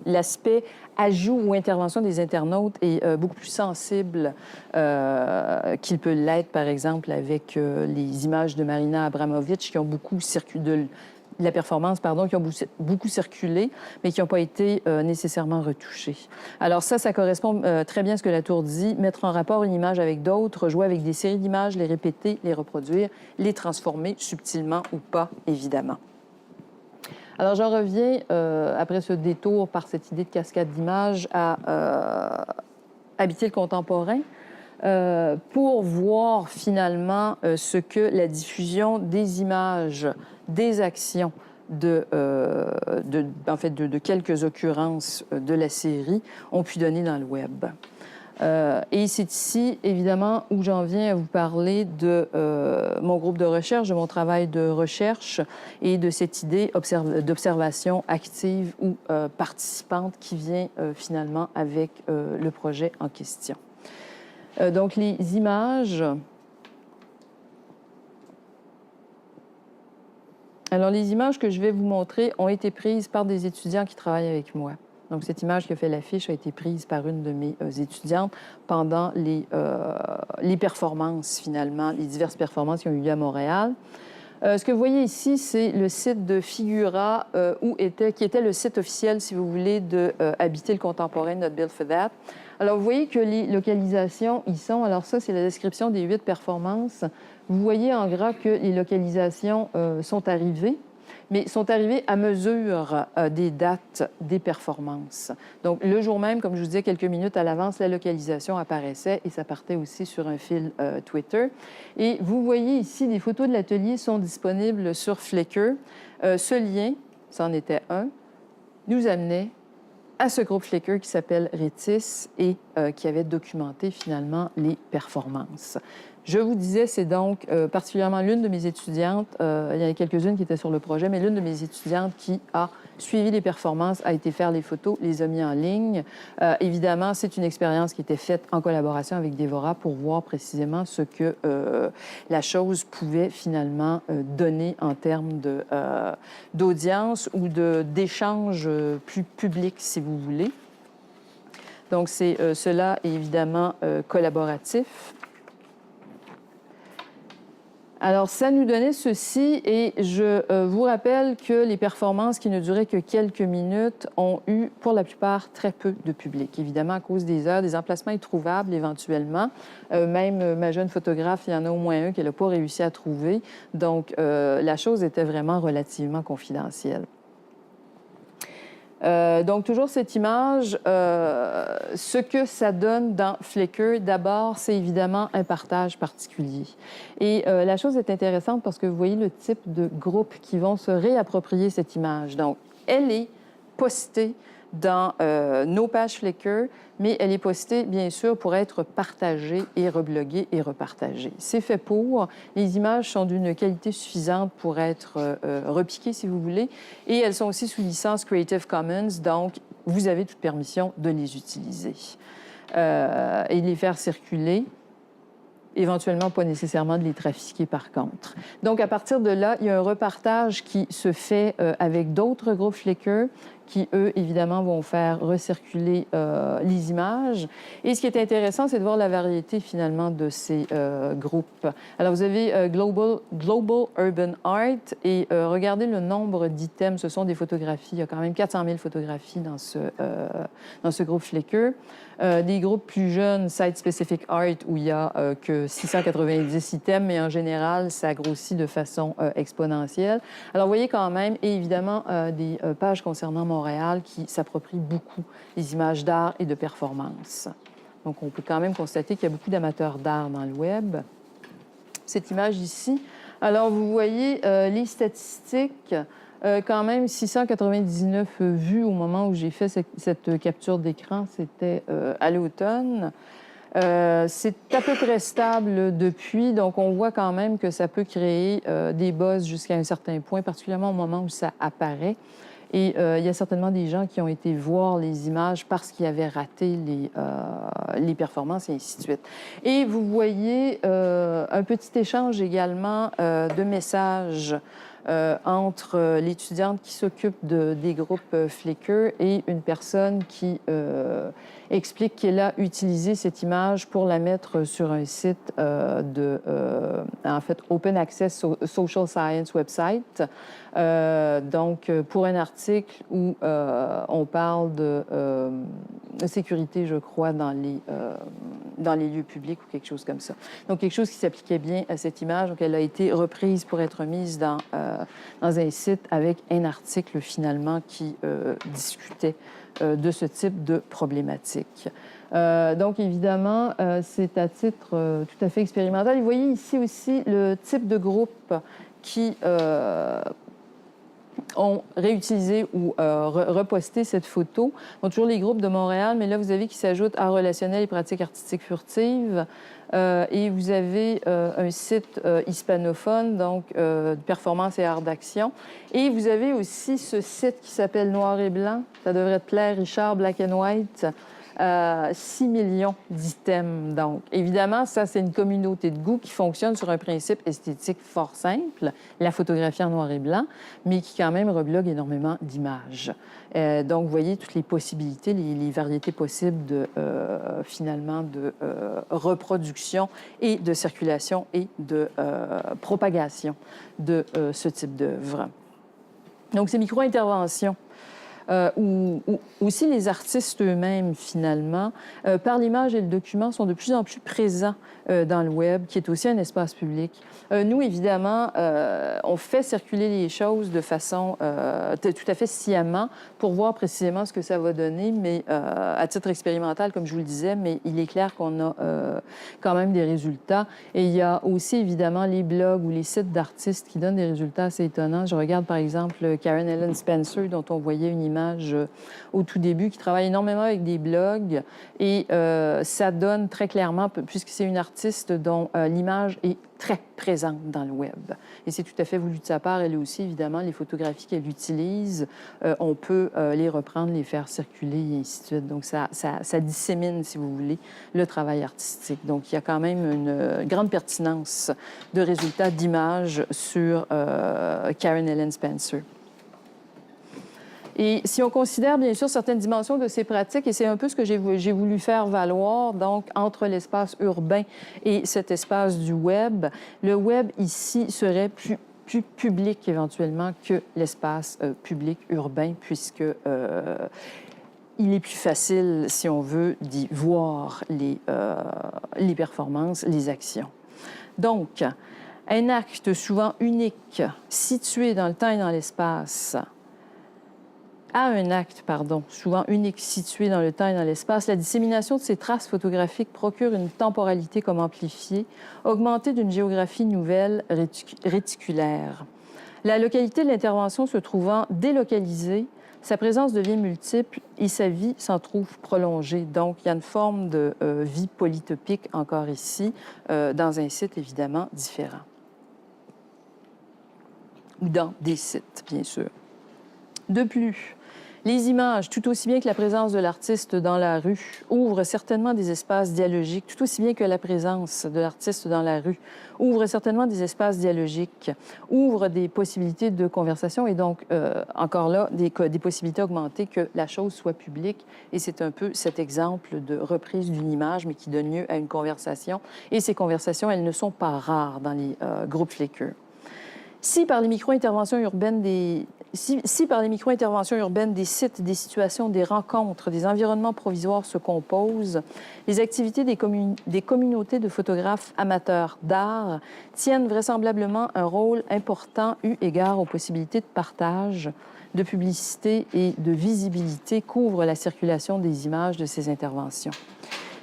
l'aspect ajout ou intervention des internautes est beaucoup plus sensible qu'il peut l'être, par exemple, avec les images de Marina Abramović qui ont beaucoup circulé, la performance, pardon, qui ont beaucoup circulé, mais qui n'ont pas été nécessairement retouchées. Alors ça correspond très bien à ce que Latour dit, mettre en rapport une image avec d'autres, jouer avec des séries d'images, les répéter, les reproduire, les transformer subtilement ou pas, évidemment. Alors, j'en reviens, après ce détour par cette idée de cascade d'images, à habiter le contemporain pour voir finalement ce que la diffusion des images, des actions de quelques occurrences de la série ont pu donner dans le web. Et c'est ici, évidemment, où j'en viens à vous parler de mon groupe de recherche, de mon travail de recherche et de cette idée d'observation active ou participante qui vient finalement avec le projet en question. Donc, les images... Alors, les images que je vais vous montrer ont été prises par des étudiants qui travaillent avec moi. Donc, cette image qui a fait l'affiche a été prise par une de mes étudiantes pendant les performances, finalement, les diverses performances qui ont eu lieu à Montréal. Ce que vous voyez ici, c'est le site de Figura, qui était le site officiel, si vous voulez, de Habiter le contemporain, Not Built for That. Alors, vous voyez que les localisations y sont. Alors, ça, c'est la description des 8 performances. Vous voyez en gras que les localisations sont arrivées, mais sont arrivées à mesure des dates des performances. Donc, le jour même, comme je vous disais, quelques minutes à l'avance, la localisation apparaissait et ça partait aussi sur un fil Twitter. Et vous voyez ici, les photos de l'atelier sont disponibles sur Flickr. Ce lien, c'en était un, nous amenait à ce groupe Flickr qui s'appelle Rétis et qui avait documenté finalement les performances. Je vous disais, c'est donc particulièrement l'une de mes étudiantes, il y en a quelques-unes qui étaient sur le projet, mais l'une de mes étudiantes qui a suivi les performances, a été faire les photos, les a mis en ligne. Évidemment, c'est une expérience qui était faite en collaboration avec Dévora pour voir précisément ce que la chose pouvait finalement donner en termes d'audience ou d'échange plus public, si vous voulez. Donc, cela est évidemment collaboratif. Alors, ça nous donnait ceci, et je vous rappelle que les performances qui ne duraient que quelques minutes ont eu, pour la plupart, très peu de public. Évidemment, à cause des heures, des emplacements introuvables éventuellement. Même ma jeune photographe, il y en a au moins un qu'elle n'a pas réussi à trouver. Donc, la chose était vraiment relativement confidentielle. Donc, toujours cette image, ce que ça donne dans Flickr, d'abord, c'est évidemment un partage particulier. Et la chose est intéressante parce que vous voyez le type de groupe qui vont se réapproprier cette image. Donc, elle est postée dans nos pages Flickr, mais elle est postée, bien sûr, pour être partagée et rebloguée et repartagée. C'est fait pour. Les images sont d'une qualité suffisante pour être repiquées, si vous voulez, et elles sont aussi sous licence Creative Commons, donc vous avez toute permission de les utiliser et de les faire circuler. Éventuellement, pas nécessairement de les trafiquer, par contre. Donc, à partir de là, il y a un repartage qui se fait avec d'autres groupes Flickr qui, eux, évidemment, vont faire recirculer les images. Et ce qui est intéressant, c'est de voir la variété, finalement, de ces groupes. Alors, vous avez Global Urban Art, et regardez le nombre d'items. Ce sont des photographies. Il y a quand même 400 000 photographies dans ce groupe Flickr. Des groupes plus jeunes, Site Specific Art, où il n'y a que 690 items, mais en général, ça grossit de façon exponentielle. Alors, vous voyez quand même, et évidemment, des pages concernant Montréal qui s'approprient beaucoup les images d'art et de performance. Donc, on peut quand même constater qu'il y a beaucoup d'amateurs d'art dans le web. Cette image ici, alors, vous voyez les statistiques. Quand même 699 vues au moment où j'ai fait cette capture d'écran, c'était à l'automne. C'est à peu près stable depuis, donc on voit quand même que ça peut créer des buzz jusqu'à un certain point, particulièrement au moment où ça apparaît. Et il y a certainement des gens qui ont été voir les images parce qu'ils avaient raté les performances et ainsi de suite. Et vous voyez un petit échange également de messages entre l'étudiante qui s'occupe des groupes Flickr et une personne qui explique qu'elle a utilisé cette image pour la mettre sur un site en fait, Open Access Social Science website. Donc, pour un article où on parle de sécurité, je crois, dans les lieux publics ou quelque chose comme ça. Donc, quelque chose qui s'appliquait bien à cette image. Donc, elle a été reprise pour être mise dans un site avec un article, finalement, qui discutait de ce type de problématique. Donc, évidemment, c'est à titre tout à fait expérimental. Et vous voyez ici aussi le type de groupe qui ont réutilisé ou reposté cette photo. Donc, toujours les groupes de Montréal, mais là, vous avez qui s'ajoutent Art relationnel et pratiques artistiques furtives. Et vous avez un site hispanophone, donc de performance et art d'action. Et vous avez aussi ce site qui s'appelle Noir et Blanc. Ça devrait te plaire, Richard, Black and White. 6 millions d'items. Donc, évidemment, ça, c'est une communauté de goût qui fonctionne sur un principe esthétique fort simple, la photographie en noir et blanc, mais qui, quand même, reblogue énormément d'images. Donc, vous voyez toutes les possibilités, les variétés possibles finalement, de reproduction et de circulation et de propagation de ce type d'œuvre. Donc, ces micro-interventions ou aussi les artistes eux-mêmes, finalement, par l'image et le document, sont de plus en plus présents dans le web, qui est aussi un espace public. Nous, évidemment, on fait circuler les choses de façon tout à fait sciemment pour voir précisément ce que ça va donner, mais à titre expérimental, comme je vous le disais, mais il est clair qu'on a quand même des résultats. Et il y a aussi, évidemment, les blogs ou les sites d'artistes qui donnent des résultats assez étonnants. Je regarde, par exemple, Karen Ellen Spencer, dont on voyait une image l'image au tout début, qui travaille énormément avec des blogs. Et ça donne très clairement, puisque c'est une artiste dont l'image est très présente dans le web. Et c'est tout à fait voulu de sa part. Elle aussi, évidemment, les photographies qu'elle utilise, on peut les reprendre, les faire circuler, et ainsi de suite. Donc, ça dissémine, si vous voulez, le travail artistique. Donc, il y a quand même une grande pertinence de résultats d'images sur Karen Ellen Spencer. Et si on considère, bien sûr, certaines dimensions de ces pratiques, et c'est un peu ce que j'ai voulu faire valoir, donc, entre l'espace urbain et cet espace du web, le web, ici, serait plus public, éventuellement, que l'espace public urbain, puisque il est plus facile, si on veut, d'y voir les performances, les actions. Donc, un acte souvent unique, situé dans le temps et dans l'espace, souvent unique, situé dans le temps et dans l'espace, la dissémination de ces traces photographiques procure une temporalité comme amplifiée, augmentée d'une géographie nouvelle réticulaire. La localité de l'intervention se trouvant délocalisée, sa présence devient multiple et sa vie s'en trouve prolongée. Donc, il y a une forme de vie polytopique encore ici, dans un site évidemment différent. Ou dans des sites, bien sûr. De plus, les images, tout aussi bien que la présence de l'artiste dans la rue, ouvrent certainement des espaces dialogiques, tout aussi bien que la présence de l'artiste dans la rue ouvre certainement des espaces dialogiques, ouvre des possibilités de conversation et donc, encore là, des possibilités augmentées que la chose soit publique. Et c'est un peu cet exemple de reprise d'une image, mais qui donne lieu à une conversation. Et ces conversations, elles ne sont pas rares dans les groupes Flickr. Si par les micro-interventions urbaines des sites, des situations, des rencontres, des environnements provisoires se composent, les activités des communautés de photographes amateurs d'art tiennent vraisemblablement un rôle important eu égard aux possibilités de partage, de publicité et de visibilité qu'ouvre la circulation des images de ces interventions.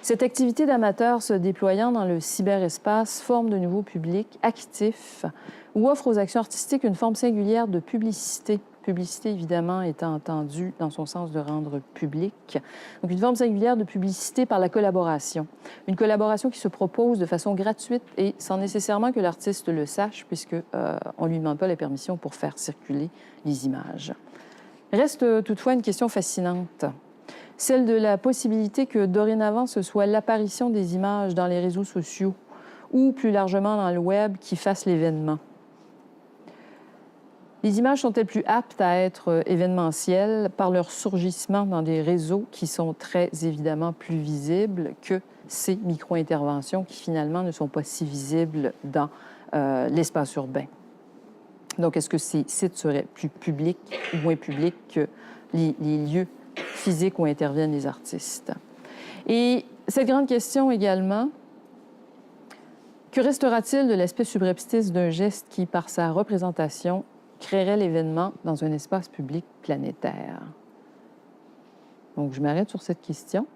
Cette activité d'amateurs se déployant dans le cyberespace forme de nouveaux publics actifs ou offre aux actions artistiques une forme singulière de publicité. Publicité, évidemment, étant entendue dans son sens de rendre public. Donc, une forme singulière de publicité par la collaboration. Une collaboration qui se propose de façon gratuite et sans nécessairement que l'artiste le sache, puisqu'on ne lui demande pas la permission pour faire circuler les images. Reste toutefois une question fascinante. Celle de la possibilité que dorénavant ce soit l'apparition des images dans les réseaux sociaux ou plus largement dans le web qui fasse l'événement. Les images sont-elles plus aptes à être événementielles par leur surgissement dans des réseaux qui sont très évidemment plus visibles que ces micro-interventions qui finalement ne sont pas si visibles dans l'espace urbain? Donc, est-ce que ces sites seraient plus publics ou moins publics que les lieux physiques où interviennent les artistes? Et cette grande question également, que restera-t-il de l'aspect subreptice d'un geste qui, par sa représentation, créerait l'événement dans un espace public planétaire? Donc, je m'arrête sur cette question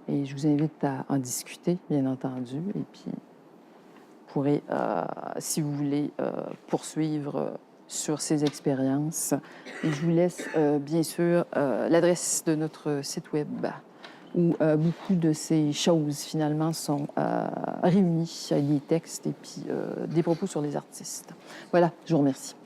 et je vous invite à en discuter, bien entendu. Et puis, vous pourrez, si vous voulez, poursuivre sur ces expériences. Et je vous laisse, bien sûr, l'adresse de notre site web où beaucoup de ces choses, finalement, sont réunies, des textes et puis des propos sur les artistes. Voilà, je vous remercie.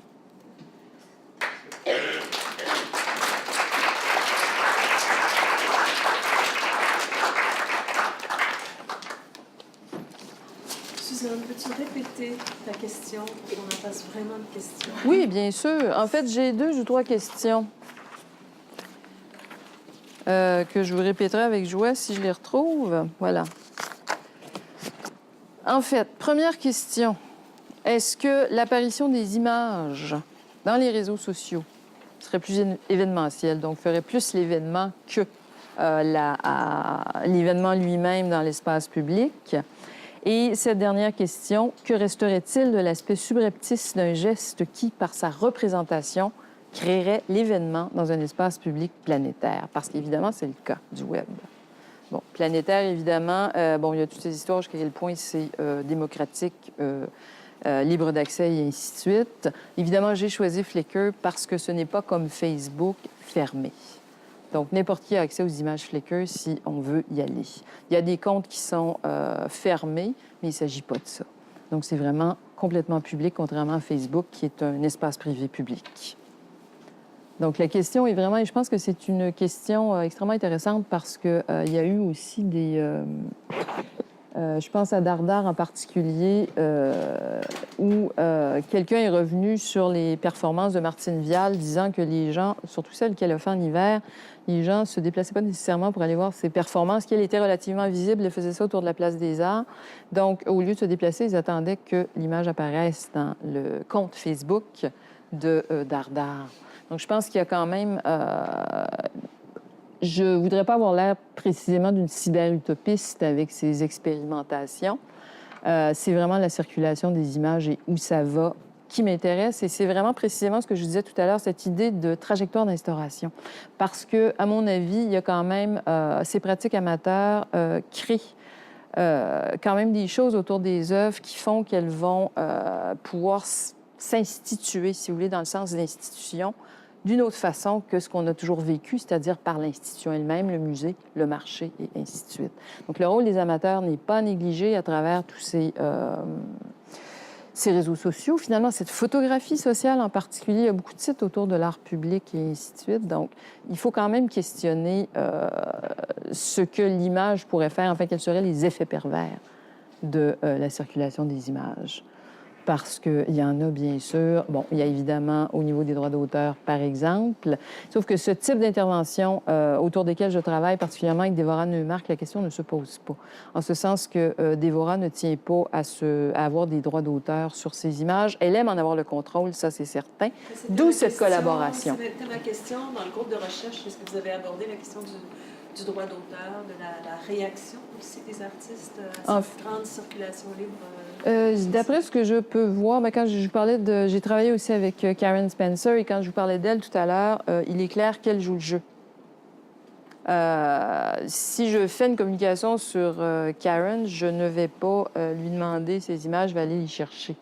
Suzanne, peux-tu répéter ta question pour qu'on en fasse vraiment une question? Oui, bien sûr. En fait, j'ai 2 ou 3 questions que je vous répéterai avec joie si je les retrouve. Voilà. En fait, première question. Est-ce que l'apparition des images dans les réseaux sociaux serait plus événementielle, donc ferait plus l'événement que l'événement lui-même dans l'espace public? Et cette dernière question, que resterait-il de l'aspect subreptice d'un geste qui, par sa représentation, créerait l'événement dans un espace public planétaire? Parce qu'évidemment, c'est le cas du web. Bon, planétaire, évidemment, il y a toutes ces histoires jusqu'à quel point c'est démocratique libre d'accès et ainsi de suite. Évidemment, j'ai choisi Flickr parce que ce n'est pas comme Facebook fermé. Donc, n'importe qui a accès aux images Flickr si on veut y aller. Il y a des comptes qui sont fermés, mais il ne s'agit pas de ça. Donc, c'est vraiment complètement public, contrairement à Facebook, qui est un espace privé public. Donc, la question est vraiment, et je pense que c'est une question extrêmement intéressante parce qu'il y a eu aussi des... je pense à Dardar en particulier, où quelqu'un est revenu sur les performances de Martine Vial, disant que les gens, surtout celles qu'elle a fait en hiver, les gens ne se déplaçaient pas nécessairement pour aller voir ses performances, qu'elle était relativement visible, elle faisait ça autour de la place des Arts. Donc, au lieu de se déplacer, ils attendaient que l'image apparaisse dans le compte Facebook de Dardar. Donc, je pense qu'il y a quand même... Je ne voudrais pas avoir l'air précisément d'une cyber-utopiste avec ces expérimentations. C'est vraiment la circulation des images et où ça va qui m'intéresse. Et c'est vraiment précisément ce que je disais tout à l'heure, cette idée de trajectoire d'instauration. Parce que, à mon avis, il y a quand même... ces pratiques amateurs créent quand même des choses autour des œuvres qui font qu'elles vont pouvoir s'instituer, si vous voulez, dans le sens d'institution, d'une autre façon que ce qu'on a toujours vécu, c'est-à-dire par l'institution elle-même, le musée, le marché, et ainsi de suite. Donc, le rôle des amateurs n'est pas négligé à travers tous ces réseaux sociaux. Finalement, cette photographie sociale en particulier, il y a beaucoup de sites autour de l'art public et ainsi de suite. Donc, il faut quand même questionner ce que l'image pourrait faire, enfin, quels seraient les effets pervers de la circulation des images. Parce qu'il y en a, bien sûr. Bon, il y a évidemment au niveau des droits d'auteur, par exemple. Sauf que ce type d'intervention autour desquelles je travaille, particulièrement avec Dévorah Neumark, la question ne se pose pas. En ce sens que Dévorah ne tient pas à avoir des droits d'auteur sur ses images. Elle aime en avoir le contrôle, ça, c'est certain. D'où cette collaboration. C'était ma question dans le groupe de recherche. Est-ce que vous avez abordé la question du droit d'auteur, de la réaction aussi des artistes à cette grande circulation libre? D'après ce que je peux voir, quand je parlais de... J'ai travaillé aussi avec Karen Spencer et quand je vous parlais d'elle tout à l'heure, il est clair qu'elle joue le jeu. Si je fais une communication sur Karen, je ne vais pas lui demander ses images, je vais aller les chercher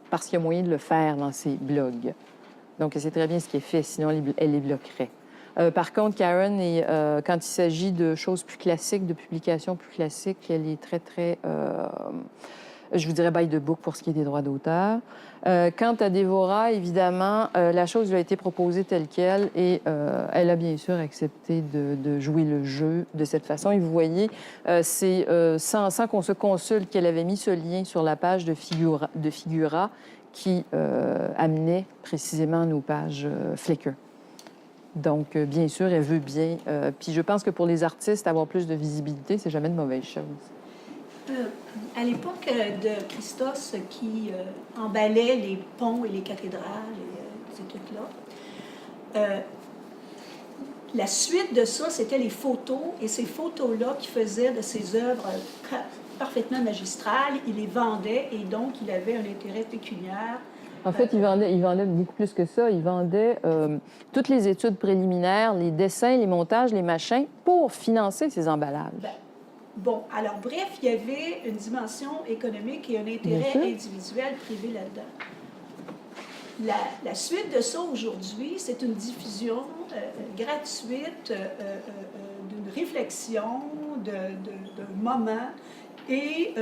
parce qu'il y a moyen de le faire dans ses blogs. Donc, elle sait très bien ce qui est fait, sinon elle les bloquerait. Par contre, Karen, quand il s'agit de choses plus classiques, de publications plus classiques, elle est très, très... je vous dirais by the book pour ce qui est des droits d'auteur. Quant à Dévorah, évidemment, la chose lui a été proposée telle qu'elle et elle a bien sûr accepté de jouer le jeu de cette façon. Et vous voyez, c'est sans qu'on se consulte qu'elle avait mis ce lien sur la page de Figura qui amenait précisément nos pages Flickr. Donc, bien sûr, elle veut bien. Puis je pense que pour les artistes, avoir plus de visibilité, c'est jamais de mauvaise chose. À l'époque de Christos qui emballait les ponts et les cathédrales et ces trucs-là, la suite de ça, c'était les photos, et ces photos-là qui faisaient de ses œuvres parfaitement magistrales, il les vendait, et donc il avait un intérêt pécuniaire. En fait, il vendait beaucoup plus que ça. Il vendait toutes les études préliminaires, les dessins, les montages, les machins, pour financer ses emballages. Bon, alors bref, il y avait une dimension économique et un intérêt individuel privé là-dedans. La suite de ça aujourd'hui, c'est une diffusion gratuite d'une réflexion, d'un moment et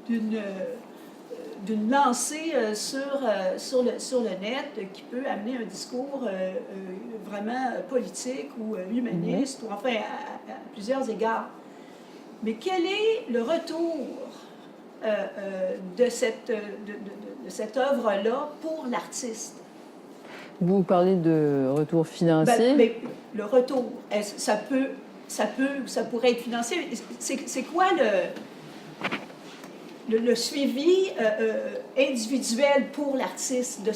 d'une lancée sur le net qui peut amener un discours vraiment politique ou humaniste, ou enfin à plusieurs égards. Mais quel est le retour de cette œuvre-là pour l'artiste? Vous parlez de retour financier? Mais le retour, ça pourrait être financier. C'est quoi le suivi individuel pour l'artiste de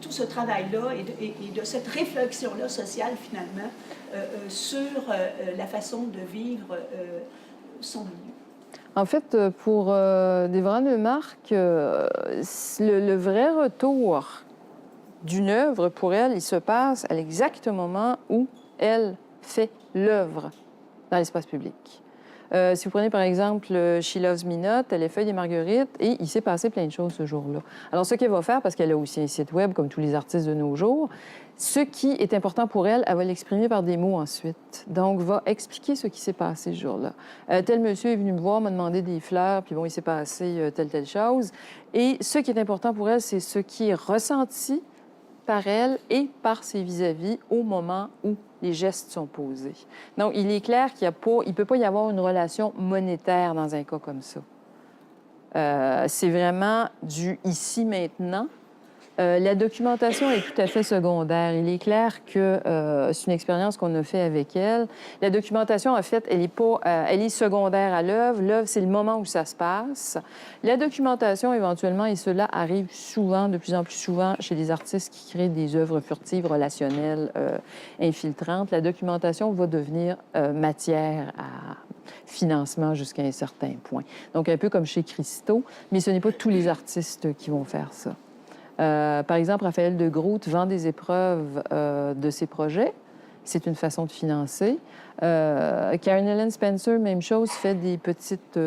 tout ce travail-là et de cette réflexion-là sociale, finalement, sur la façon de vivre son milieu? En fait, pour Dévorah Neumark, le vrai retour d'une œuvre, pour elle, il se passe à l'exact moment où elle fait l'œuvre dans l'espace public. Si vous prenez par exemple She Loves Me Not, Elle est feuille des marguerites, et il s'est passé plein de choses ce jour-là. Alors, ce qu'elle va faire, parce qu'elle a aussi un site web comme tous les artistes de nos jours, ce qui est important pour elle, elle va l'exprimer par des mots ensuite. Donc, va expliquer ce qui s'est passé ce jour-là. Tel monsieur est venu me voir, m'a demandé des fleurs, puis bon, il s'est passé telle chose. Et ce qui est important pour elle, c'est ce qui est ressenti par elle et par ses vis-à-vis au moment où les gestes sont posés. Donc, il est clair qu'il ne peut pas y avoir une relation monétaire dans un cas comme ça. C'est vraiment du ici, maintenant. La documentation est tout à fait secondaire. Il est clair que c'est une expérience qu'on a fait avec elle. La documentation, en fait, elle est secondaire à l'œuvre. L'œuvre, c'est le moment où ça se passe. La documentation, éventuellement, et cela arrive souvent, de plus en plus souvent, chez les artistes qui créent des œuvres furtives, relationnelles, infiltrantes. La documentation va devenir matière à financement jusqu'à un certain point. Donc, un peu comme chez Christo, mais ce n'est pas tous les artistes qui vont faire ça. Par exemple, Raphaël de Groot vend des épreuves de ses projets. C'est une façon de financer. Karen Ellen Spencer, même chose, fait des petites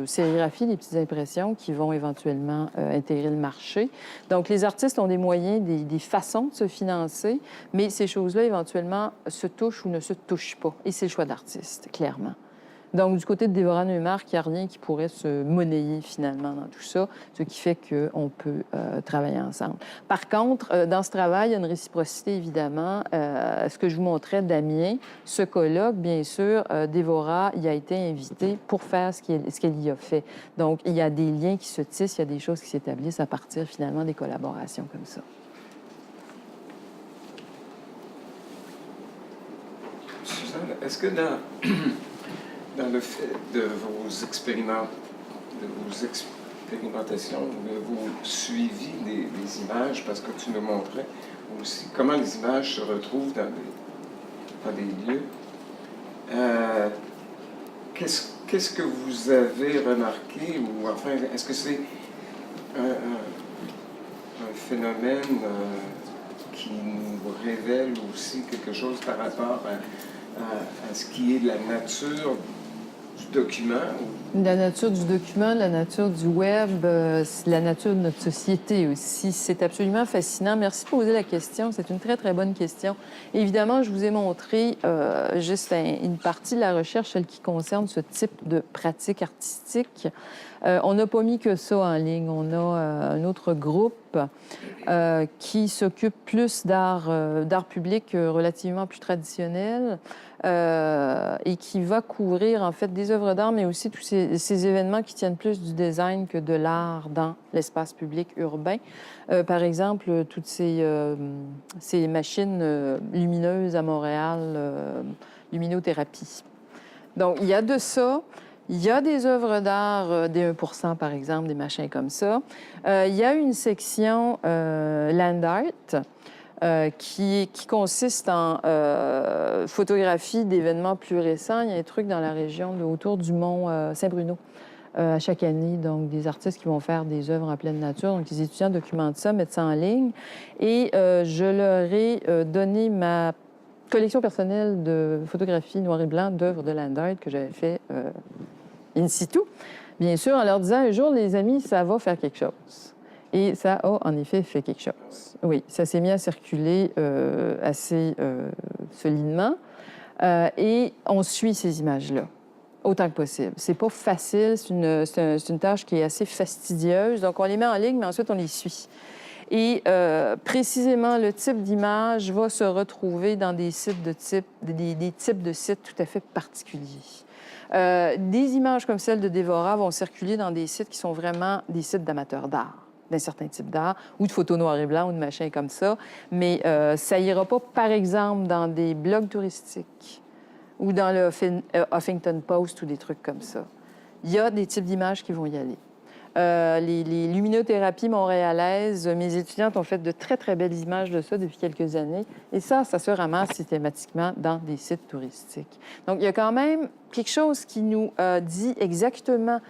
sérigraphies, des petites impressions qui vont éventuellement intégrer le marché. Donc, les artistes ont des moyens, des façons de se financer, mais ces choses-là, éventuellement, se touchent ou ne se touchent pas. Et c'est le choix d'artiste, clairement. Donc, du côté de Déborah Neumark, il n'y a rien qui pourrait se monnayer finalement dans tout ça, ce qui fait qu'on peut travailler ensemble. Par contre, dans ce travail, il y a une réciprocité, évidemment. Ce que je vous montrais d'Amiens, ce colloque, bien sûr, Déborah y a été invitée pour faire ce qu'elle y a fait. Donc, il y a des liens qui se tissent, il y a des choses qui s'établissent à partir finalement des collaborations comme ça. Suzanne, est-ce que dans le fait de vos expérimentations, de vos suivis des images, parce que tu nous montrais aussi comment les images se retrouvent dans des lieux, qu'est-ce que vous avez remarqué, ou enfin, est-ce que c'est un phénomène qui nous révèle aussi quelque chose par rapport à ce qui est de la nature du document? La nature du document, la nature du web, la nature de notre société aussi. C'est absolument fascinant. Merci de poser la question. C'est une très, très bonne question. Évidemment, je vous ai montré juste une partie de la recherche, celle qui concerne ce type de pratique artistique. On n'a pas mis que ça en ligne. On a un autre groupe qui s'occupe plus d'art public relativement plus traditionnel et qui va couvrir, en fait, des œuvres d'art, mais aussi tous ces événements qui tiennent plus du design que de l'art dans l'espace public urbain. Par exemple, toutes ces machines lumineuses à Montréal, luminothérapie. Donc, il y a de ça. Il y a des œuvres d'art, des 1 par exemple, des machins comme ça. Il y a une section land art qui consiste en photographie d'événements plus récents. Il y a un truc dans la région autour du mont Saint-Bruno à chaque année. Donc, des artistes qui vont faire des œuvres en pleine nature. Donc, les étudiants documentent ça, mettent ça en ligne. Et je leur ai donné ma collection personnelle de photographies noir et blanc d'œuvres de land art que j'avais fait in situ, bien sûr, en leur disant un jour, les amis, ça va faire quelque chose. Et ça a en effet fait quelque chose. Oui, ça s'est mis à circuler assez solidement et on suit ces images-là autant que possible. C'est pas facile, c'est une tâche qui est assez fastidieuse, donc on les met en ligne, mais ensuite on les suit. Et précisément, le type d'image va se retrouver dans des types de sites tout à fait particuliers. Des images comme celle de Déborah vont circuler dans des sites qui sont vraiment des sites d'amateurs d'art, d'un certain type d'art, ou de photos noir et blanc, ou de machins comme ça. Mais ça ira pas, par exemple, dans des blogs touristiques ou dans le Huffington Post ou des trucs comme ça. Il y a des types d'images qui vont y aller. Les luminothérapies montréalaises, mes étudiantes ont fait de très, très belles images de ça depuis quelques années. Et ça se ramasse systématiquement dans des sites touristiques. Donc, il y a quand même quelque chose qui nous dit exactement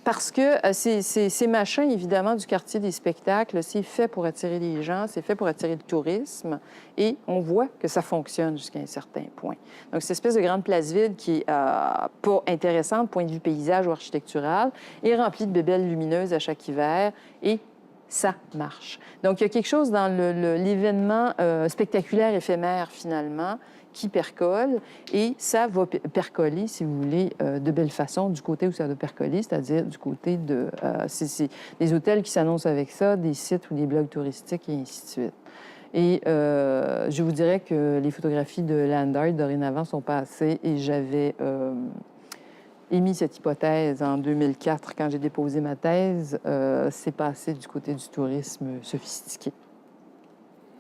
parce que ces machins, évidemment, du quartier des spectacles, c'est fait pour attirer les gens, c'est fait pour attirer le tourisme, et on voit que ça fonctionne jusqu'à un certain point. Donc, cette espèce de grande place vide qui est pas intéressante, point de vue paysage ou architectural, est remplie de bébelles lumineuses à chaque hiver, et ça marche. Donc, il y a quelque chose dans l'événement spectaculaire éphémère, finalement, qui percole, et ça va percoler, si vous voulez, de belle façon du côté où ça doit percoler, c'est-à-dire du côté de... c'est des hôtels qui s'annoncent avec ça, des sites ou des blogs touristiques, et ainsi de suite. Et je vous dirais que les photographies de Landart, dorénavant, sont passées, et j'avais émis cette hypothèse en 2004, quand j'ai déposé ma thèse, c'est passé du côté du tourisme sophistiqué,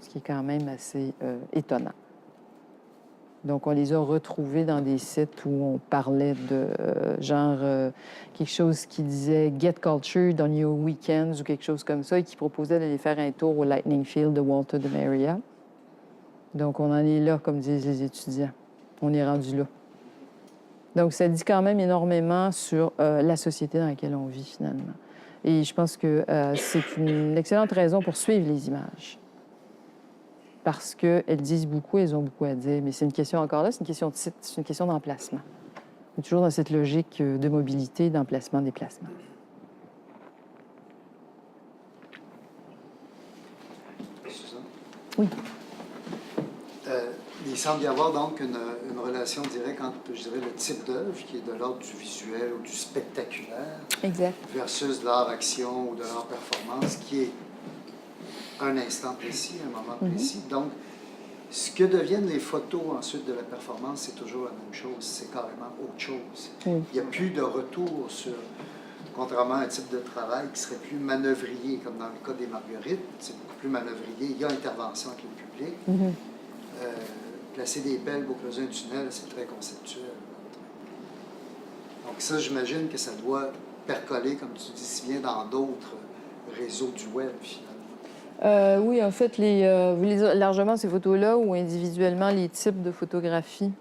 ce qui est quand même assez étonnant. Donc, on les a retrouvés dans des sites où on parlait de quelque chose qui disait « Get cultured on your weekends » ou quelque chose comme ça, et qui proposait d'aller faire un tour au Lightning Field de Walter de Maria. Donc, on en est là, comme disent les étudiants. On est rendu là. Donc, ça dit quand même énormément sur la société dans laquelle on vit, finalement. Et je pense que c'est une excellente raison pour suivre les images. Parce qu'elles disent beaucoup, elles ont beaucoup à dire. Mais c'est une question, encore là, c'est une question de site, c'est une question d'emplacement. On est toujours dans cette logique de mobilité, d'emplacement, déplacement. Suzanne? Oui. Il semble y avoir donc une relation directe entre, je dirais, le type d'œuvre qui est de l'ordre du visuel ou du spectaculaire Exact. versus l'art-action ou de l'art-performance qui est un instant précis, un moment précis. Donc, ce que deviennent les photos ensuite de la performance, c'est toujours la même chose, c'est carrément autre chose. Il n'y a plus de retour sur, contrairement à un type de travail qui serait plus manœuvrier, comme dans le cas des Marguerites, c'est beaucoup plus manœuvrier, il y a intervention avec le public. Placer des pelles pour closer un tunnel, c'est très conceptuel. Donc ça, j'imagine que ça doit percoler, comme tu dis si bien, dans d'autres réseaux du web, finalement. Oui, en fait, vous lisez largement ces photos-là ou individuellement les types de photographies?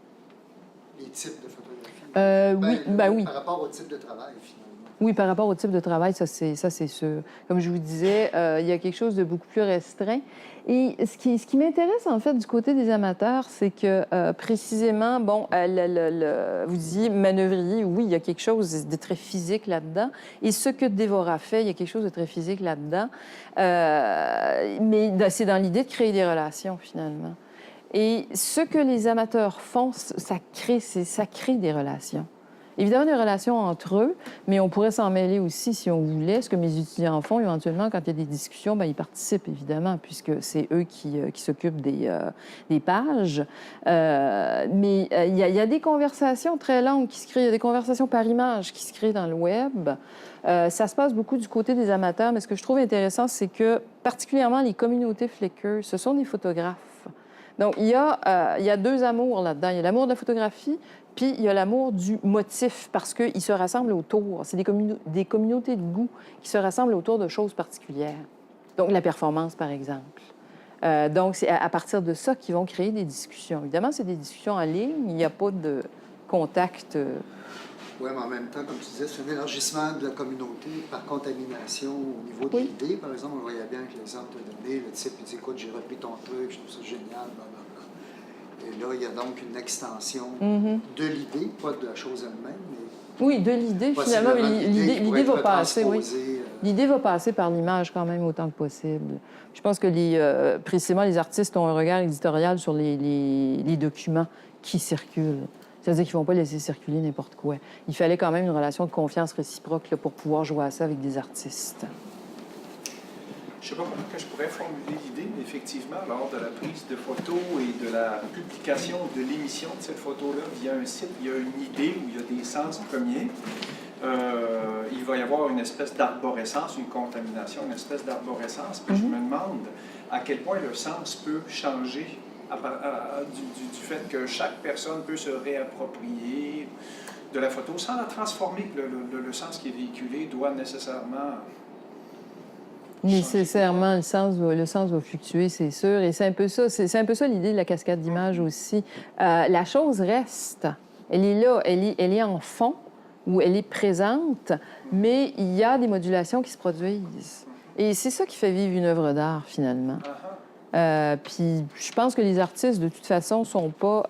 Les types de photographies? Oui. Par rapport au type de travail, finalement. Oui, par rapport au type de travail, ça c'est sûr. Comme je vous disais, il y a quelque chose de beaucoup plus restreint. Et ce qui m'intéresse, en fait, du côté des amateurs, c'est que, précisément, bon, vous disiez manœuvrier, oui, il y a quelque chose de très physique là-dedans. Et ce que Dévora fait, il y a quelque chose de très physique là-dedans. Mais c'est dans l'idée de créer des relations, finalement. Et ce que les amateurs font, ça crée des relations. Évidemment, des relations entre eux, mais on pourrait s'en mêler aussi si on voulait. Ce que mes étudiants font, éventuellement, quand il y a des discussions, bien, ils participent, évidemment, puisque c'est eux qui s'occupent des pages. Mais il y a des conversations très longues qui se créent, il y a des conversations par image qui se créent dans le web. Ça se passe beaucoup du côté des amateurs, mais ce que je trouve intéressant, c'est que, particulièrement les communautés Flickr, ce sont des photographes. Donc, il y a deux amours là-dedans. Il y a l'amour de la photographie, puis il y a l'amour du motif, parce qu'ils se rassemblent autour. C'est des communautés de goût qui se rassemblent autour de choses particulières. Donc, la performance, par exemple. Donc, c'est à partir de ça qu'ils vont créer des discussions. Évidemment, c'est des discussions en ligne. Il n'y a pas de contact. Oui, mais en même temps, comme tu disais, c'est un élargissement de la communauté par contamination au niveau de l'idée. Par exemple, on voyait bien avec l'exemple donné, le type dit « Écoute, j'ai repris ton truc, je trouve ça génial, blablabla. » Et là, il y a donc une extension de l'idée, pas de la chose elle-même, mais... Oui, de l'idée, finalement. L'idée va passer, oui. L'idée va passer par l'image quand même autant que possible. Je pense que précisément, les artistes ont un regard éditorial sur les documents qui circulent. C'est-à-dire qu'ils ne vont pas laisser circuler n'importe quoi. Il fallait quand même une relation de confiance réciproque là, pour pouvoir jouer à ça avec des artistes. Je ne sais pas comment que je pourrais formuler l'idée, mais effectivement, lors de la prise de photos et de la publication de l'émission de cette photo-là via un site, il y a une idée où il y a des sens premiers. Il va y avoir une espèce d'arborescence, une contamination, une espèce d'arborescence. Puis je me demande à quel point le sens peut changer du fait que chaque personne peut se réapproprier de la photo sans la transformer. Le sens qui est véhiculé doit nécessairement... Nécessairement, le sens va fluctuer, c'est sûr. Et c'est un peu ça l'idée de la cascade d'images aussi. La chose reste. Elle est là, elle est en fond, où elle est présente, mais il y a des modulations qui se produisent. Et c'est ça qui fait vivre une œuvre d'art, finalement. Puis je pense que les artistes, de toute façon, sont pas,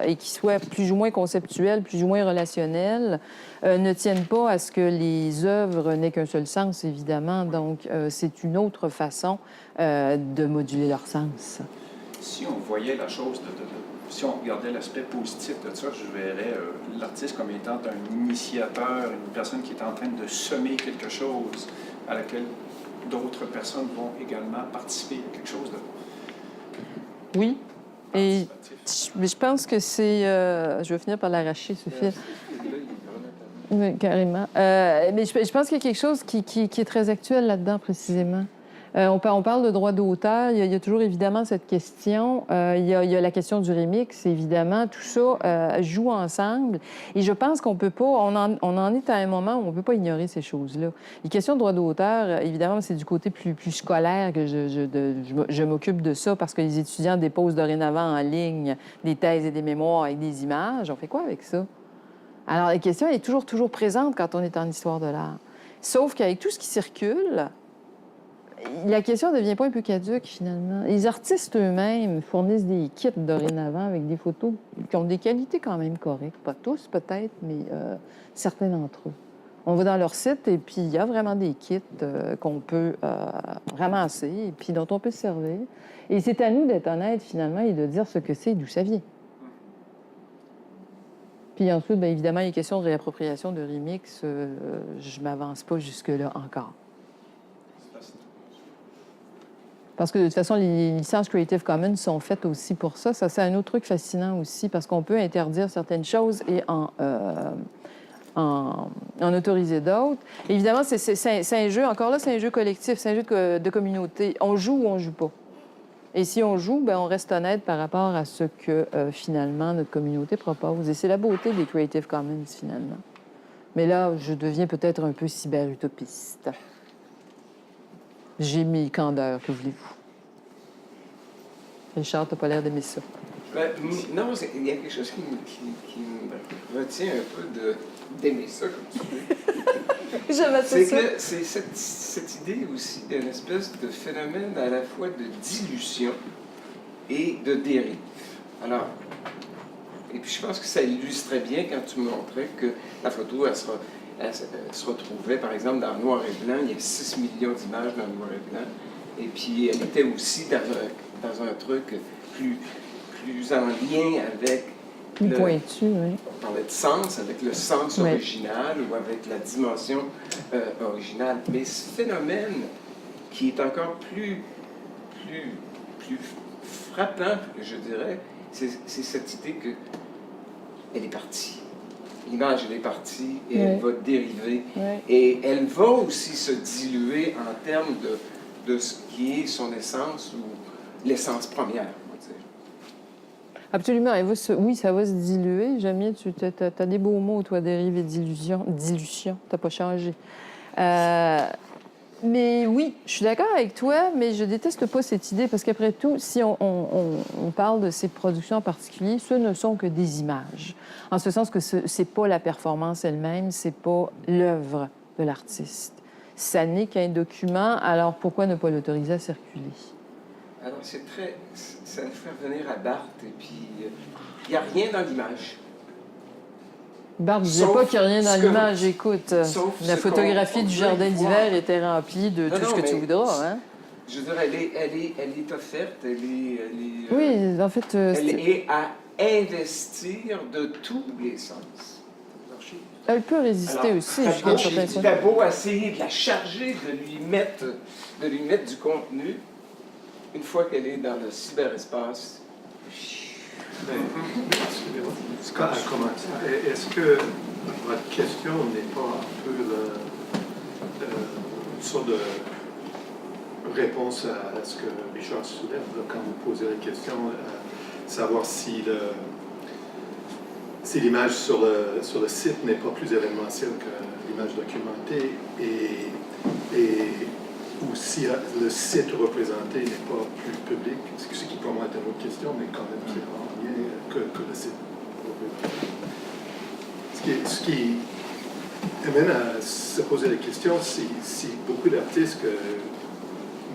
et qu'ils soient plus ou moins conceptuels, plus ou moins relationnels, ne tiennent pas à ce que les œuvres n'aient qu'un seul sens, évidemment. Donc, c'est une autre façon de moduler leur sens. Si on voyait la chose, si on regardait l'aspect positif de ça, je verrais l'artiste comme étant un initiateur, une personne qui est en train de semer quelque chose à laquelle d'autres personnes vont également participer à quelque chose de Oui. Et participatif. mais je pense que c'est... je vais finir par l'arracher, ce fil. Oui, carrément. Mais je pense qu'il y a quelque chose qui est très actuel là-dedans, précisément. On parle de droit d'auteur. Il y a toujours, évidemment, cette question. Il y a la question du remix, évidemment. Tout ça joue ensemble. Et je pense qu'on peut pas... On en est à un moment où on peut pas ignorer ces choses-là. Les questions de droit d'auteur, évidemment, c'est du côté plus scolaire que je m'occupe de ça parce que les étudiants déposent dorénavant en ligne des thèses et des mémoires avec des images. On fait quoi avec ça? Alors, la question est toujours présente quand on est en histoire de l'art. Sauf qu'avec tout ce qui circule, la question ne devient pas un peu caduque, finalement. Les artistes eux-mêmes fournissent des kits dorénavant avec des photos qui ont des qualités quand même correctes. Pas tous, peut-être, mais certains d'entre eux. On va dans leur site et puis il y a vraiment des kits qu'on peut ramasser et puis dont on peut se servir. Et c'est à nous d'être honnêtes, finalement, et de dire ce que c'est et d'où ça vient. Puis ensuite, bien évidemment, les questions de réappropriation, de remix, je m'avance pas jusque-là encore. Parce que de toute façon, les licences Creative Commons sont faites aussi pour ça. Ça, c'est un autre truc fascinant aussi, parce qu'on peut interdire certaines choses et en autoriser d'autres. Évidemment, c'est un jeu, encore là, c'est un jeu collectif, c'est un jeu de communauté. On joue ou on joue pas. Et si on joue, bien, on reste honnête par rapport à ce que, finalement, notre communauté propose. Et c'est la beauté des Creative Commons, finalement. Mais là, je deviens peut-être un peu cyber-utopiste. J'ai mes candeurs, que voulez-vous? Richard, t'as pas l'air d'aimer ça. Ben, non, il y a quelque chose qui me retient un peu d'aimer ça, comme tu dis. J'aime C'est ça. que c'est cette idée aussi d'une espèce de phénomène à la fois de dilution et de dérive. Alors, et puis je pense que ça illustrait bien quand tu me montrais que la photo, elle se retrouvait, par exemple, dans le noir et blanc. Il y a 6 millions d'images dans le noir et blanc. Et puis, elle était aussi dans un truc plus en lien avec... Plus pointu, oui. On parlait de sens, avec le sens Oui. original ou avec la dimension originale. Mais ce phénomène qui est encore plus frappant, je dirais, c'est cette idée que elle est partie. L'image, elle est partie et elle va dériver. Oui. Et elle va aussi se diluer en termes de ce qui est son essence ou l'essence première, on va dire. Absolument. Oui, ça va se diluer. J'aime bien, tu as des beaux mots, toi, dérive et dilution. Dilution, t'as pas changé. Mais oui, je suis d'accord avec toi, mais je déteste pas cette idée parce qu'après tout, si on parle de ces productions en particulier, ce ne sont que des images. En ce sens que c'est pas la performance elle-même, c'est pas l'œuvre de l'artiste. Ça n'est qu'un document, alors pourquoi ne pas l'autoriser à circuler? Alors, ça nous fait revenir à Barthes, et puis il n'y a rien dans l'image. Barthes ne disait Sauf pas qu'il n'y a rien ce dans que- l'image. Écoute, sauf la ce photographie qu'on du peut jardin voir. d'hiver était remplie de Non, tout ce non, que tu mais voudras. Hein? Je veux dire, elle est offerte, elle est Oui, en fait, elle est à investir de tous les sens. elle peut résister Alors, aussi t'as jusqu'à un beau- certain point. t'as beau essayer de la charger, de lui mettre du contenu, une fois qu'elle est dans le cyberespace. Scott, est-ce que votre question n'est pas un peu une sorte de réponse à ce que Richard soulève là, quand vous posez la question, savoir si l'image sur le site n'est pas plus événementielle que l'image documentée ou si le site représenté n'est pas plus public, ce qui pour moi est une autre question, mais quand même c'est en lien que le site représenté. Ce qui amène à se poser la question si beaucoup d'artistes que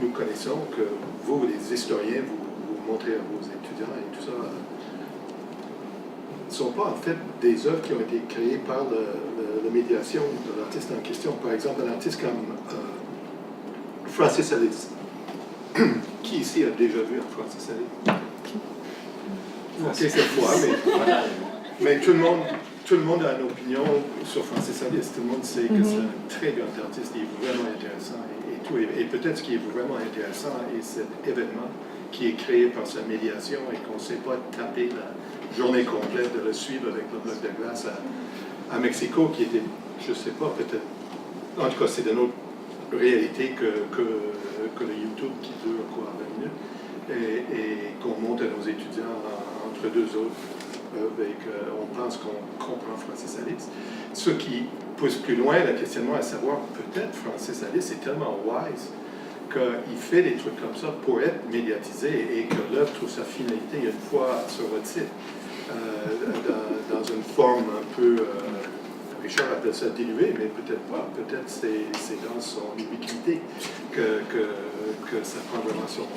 nous connaissons, que vous, les historiens, vous montrez à vos étudiants et tout ça, ne sont pas en fait des œuvres qui ont été créées par la médiation de l'artiste en question. Par exemple, un artiste comme Francis Alice. Qui ici a déjà vu un Francis Alice? Ok, cette fois, mais tout le monde a une opinion sur Francis Alice. Tout le monde sait que c'est un très grand artiste, il est vraiment intéressant et tout. Et peut-être ce qui est vraiment intéressant est cet événement qui est créé par sa médiation et qu'on ne sait pas taper la journée complète de le suivre avec le bloc de glace à Mexico, qui était, je ne sais pas, peut-être. En tout cas, c'est de notre réalité que le YouTube qui dure quoi, 20 minutes et qu'on montre à nos étudiants entre deux autres et qu'on pense qu'on comprend Francis Alice. Ce qui pousse plus loin le questionnement à savoir peut-être Francis Alice est tellement wise qu'il fait des trucs comme ça pour être médiatisé et que l'œuvre trouve sa finalité une fois sur votre site dans une forme un peu Richard appelle ça dilué, mais peut-être pas. Peut-être c'est dans son ubiquité que ça prend vraiment son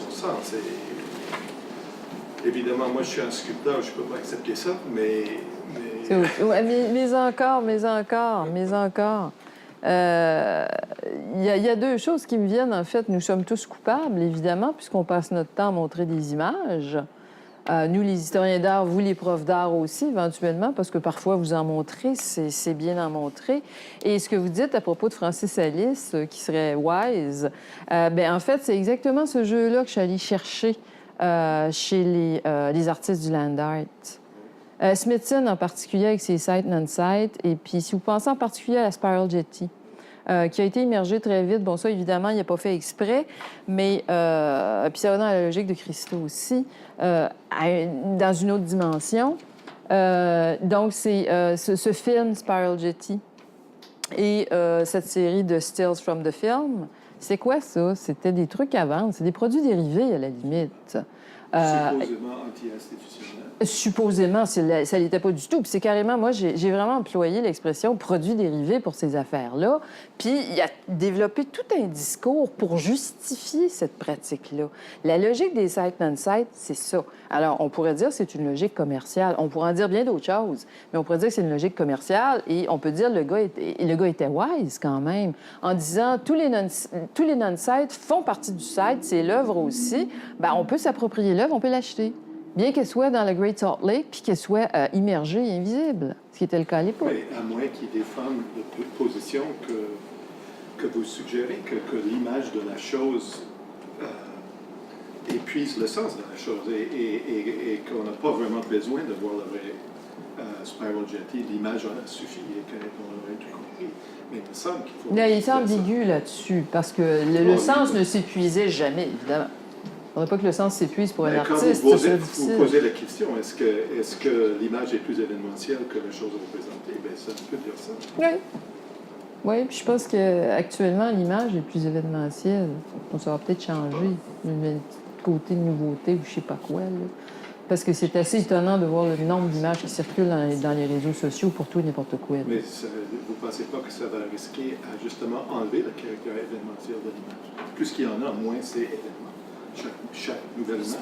sens. Et évidemment, moi, je suis un sculpteur, je ne peux pas accepter ça, mais encore. Il y a deux choses qui me viennent, en fait. Nous sommes tous coupables, évidemment, puisqu'on passe notre temps à montrer des images. Nous, les historiens d'art, vous, les profs d'art aussi, éventuellement, parce que parfois, vous en montrez, c'est bien d'en montrer. Et ce que vous dites à propos de Francis Alice, qui serait wise, en fait, c'est exactement ce jeu-là que je suis allée chercher chez les artistes du land art. Smithson, en particulier, avec ses sites non-sites, et puis si vous pensez en particulier à la Spiral Jetty, qui a été immergé très vite. Bon, ça, évidemment, il n'a pas fait exprès, mais puis ça va dans la logique de Christo aussi, dans une autre dimension. Donc, c'est ce film, Spiral Jetty, et cette série de Stills from the Film. C'est quoi ça? C'était des trucs à vendre. C'est des produits dérivés, à la limite. supposément anti-institutionnel. Supposément, ça ne l'était pas du tout. Puis c'est carrément, moi, j'ai vraiment employé l'expression produit dérivé pour ces affaires-là. Puis il a développé tout un discours pour justifier cette pratique-là. La logique des sites non-sites, c'est ça. Alors, on pourrait dire que c'est une logique commerciale. On pourrait en dire bien d'autres choses, mais on pourrait dire que c'est une logique commerciale et on peut dire que le gars était wise quand même, en disant tous les non-sites font partie du site, c'est l'œuvre aussi. Bien, on peut s'approprier l'œuvre, on peut l'acheter. Bien qu'elle soit dans le Great Salt Lake, puis qu'elle soit immergée et invisible, ce qui était le cas à l'époque. Mais à moins qu'ils défendent la position que vous suggérez, que l'image de la chose épuise le sens de la chose et qu'on n'a pas vraiment besoin de voir le vrai Spiral Jetty, l'image en a suffi et qu'on aurait tout compris. Mais il me semble qu'il faut... Là, il est ambigu là-dessus, parce que le sens ne s'épuisait jamais, évidemment. On n'a pas que le sens s'épuise pour un artiste. Quand vous posez la question, est-ce que l'image est plus événementielle que la chose représentée? Bien, ça peut dire ça. Oui. Oui, puis je pense qu'actuellement, l'image est plus événementielle. Ça va peut-être changer. Le côté de nouveauté ou je ne sais pas quoi. Là. Parce que c'est assez étonnant de voir le nombre d'images qui circulent dans les réseaux sociaux pour tout et n'importe quoi. Là. Mais vous ne pensez pas que ça va risquer à justement enlever le caractère événementiel de l'image? Plus qu'il y en a, moins c'est événement. Chaque nouvelle image,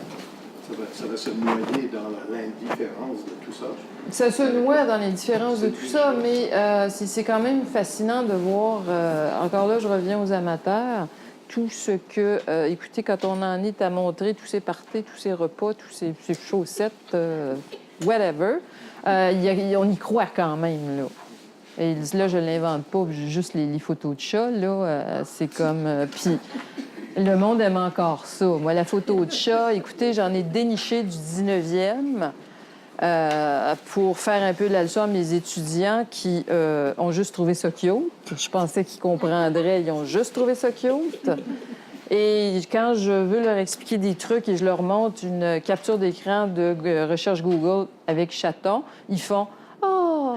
ça va se noyer dans l'indifférence de tout ça. Ça se noie dans les différences de tout ça, mais c'est quand même fascinant de voir, encore là, je reviens aux amateurs, tout ce que, écoutez, quand on en est à montrer tous ces parties, tous ces repas, tous ces chaussettes, whatever, on y croit quand même, là. Et là, je ne l'invente pas, j'ai juste les photos de chats, là, c'est comme... puis le monde aime encore ça. Moi, la photo de chat, écoutez, j'en ai déniché du 19e pour faire un peu de la leçon à mes étudiants qui ont juste trouvé ça cute. Je pensais qu'ils comprendraient, ils ont juste trouvé ça cute. Et quand je veux leur expliquer des trucs et je leur montre une capture d'écran de recherche Google avec chaton, ils font « Oh! »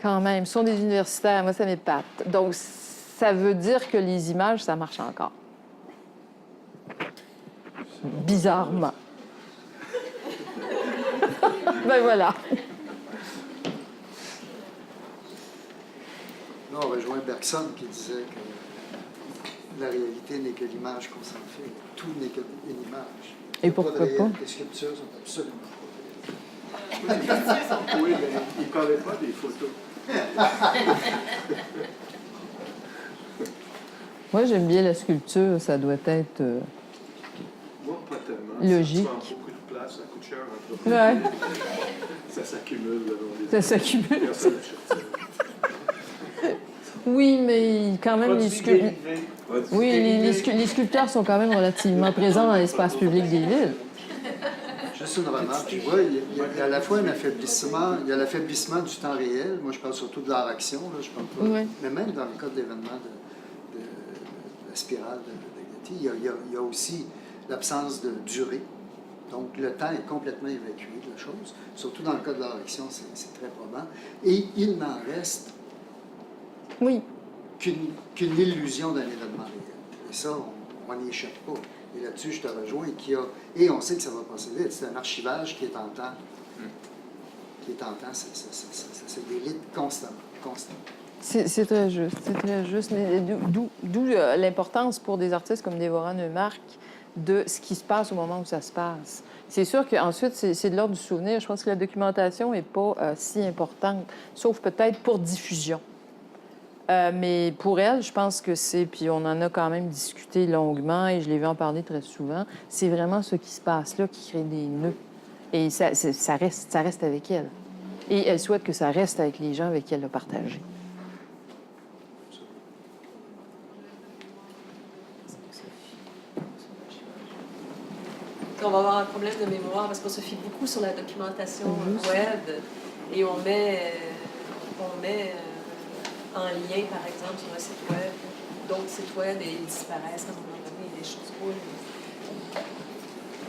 Quand même, ce sont des universitaires, moi, ça m'épate. Donc, ça veut dire que les images, ça marche encore. Bizarrement. Ben voilà. rejoint Bergson qui disait que la réalité n'est que l'image qu'on s'en fait. Tout n'est qu'une image. Et pourquoi pas? Les sculptures sont absolument Oui, mais il ne parlait pas des photos. Moi, j'aime bien la sculpture. Ça doit être Moi, pas tellement. Logique. Ça prend beaucoup de place, ça coûte cher. Ouais. Ça s'accumule le long des Ça s'accumule. Personne n'achète ça. Oui, mais quand même, les sculpteurs sont quand même relativement présents dans l'espace public des villes. Juste une remarque, tu vois, il y a à la fois un affaiblissement, il y a l'affaiblissement du temps réel, moi je parle surtout de l'art-action, là, je parle pas, Oui. mais même dans le cas de l'événement de la spirale de Getty, il y a aussi l'absence de durée, donc le temps est complètement évacué de la chose, surtout dans le cas de l'art-action, c'est très probant, et il n'en reste Oui. qu'une illusion d'un événement réel, et ça, on n'y échappe pas. Et là-dessus, je te rejoins, et on sait que ça va passer vite. C'est un archivage qui est en temps. Qui est en temps, ça délite constamment. C'est très juste, c'est très juste. Mais d'où l'importance pour des artistes comme Déborah Neumark de ce qui se passe au moment où ça se passe. C'est sûr qu'ensuite, c'est de l'ordre du souvenir. Je pense que la documentation n'est pas si importante, sauf peut-être pour diffusion. Mais pour elle, je pense que c'est, puis on en a quand même discuté longuement et je l'ai vu en parler très souvent, c'est vraiment ce qui se passe là qui crée des nœuds. Et ça reste avec elle. Et elle souhaite que ça reste avec les gens avec qui elle l'a partagé. On va avoir un problème de mémoire parce qu'on se fie beaucoup sur la documentation web et on met en lien, par exemple, sur un site web, d'autres sites web et ils disparaissent à un moment donné, les choses roulent.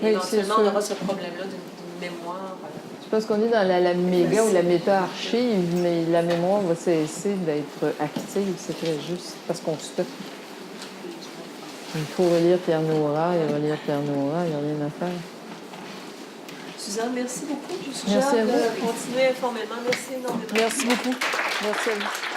Oui, Éventuellement, on aura ce problème-là d'une mémoire. Je pense qu'on est dans la méga ou la méta-archive, mais la mémoire va cesser d'être active, c'est très juste, parce qu'on stocke. Il faut relire Pierre Nora, et relire Pierre Nora, il n'y a rien à faire. Suzanne, merci beaucoup. Je Merci à suggère vous. de continuer informellement. Merci énormément. Merci beaucoup. Merci à vous.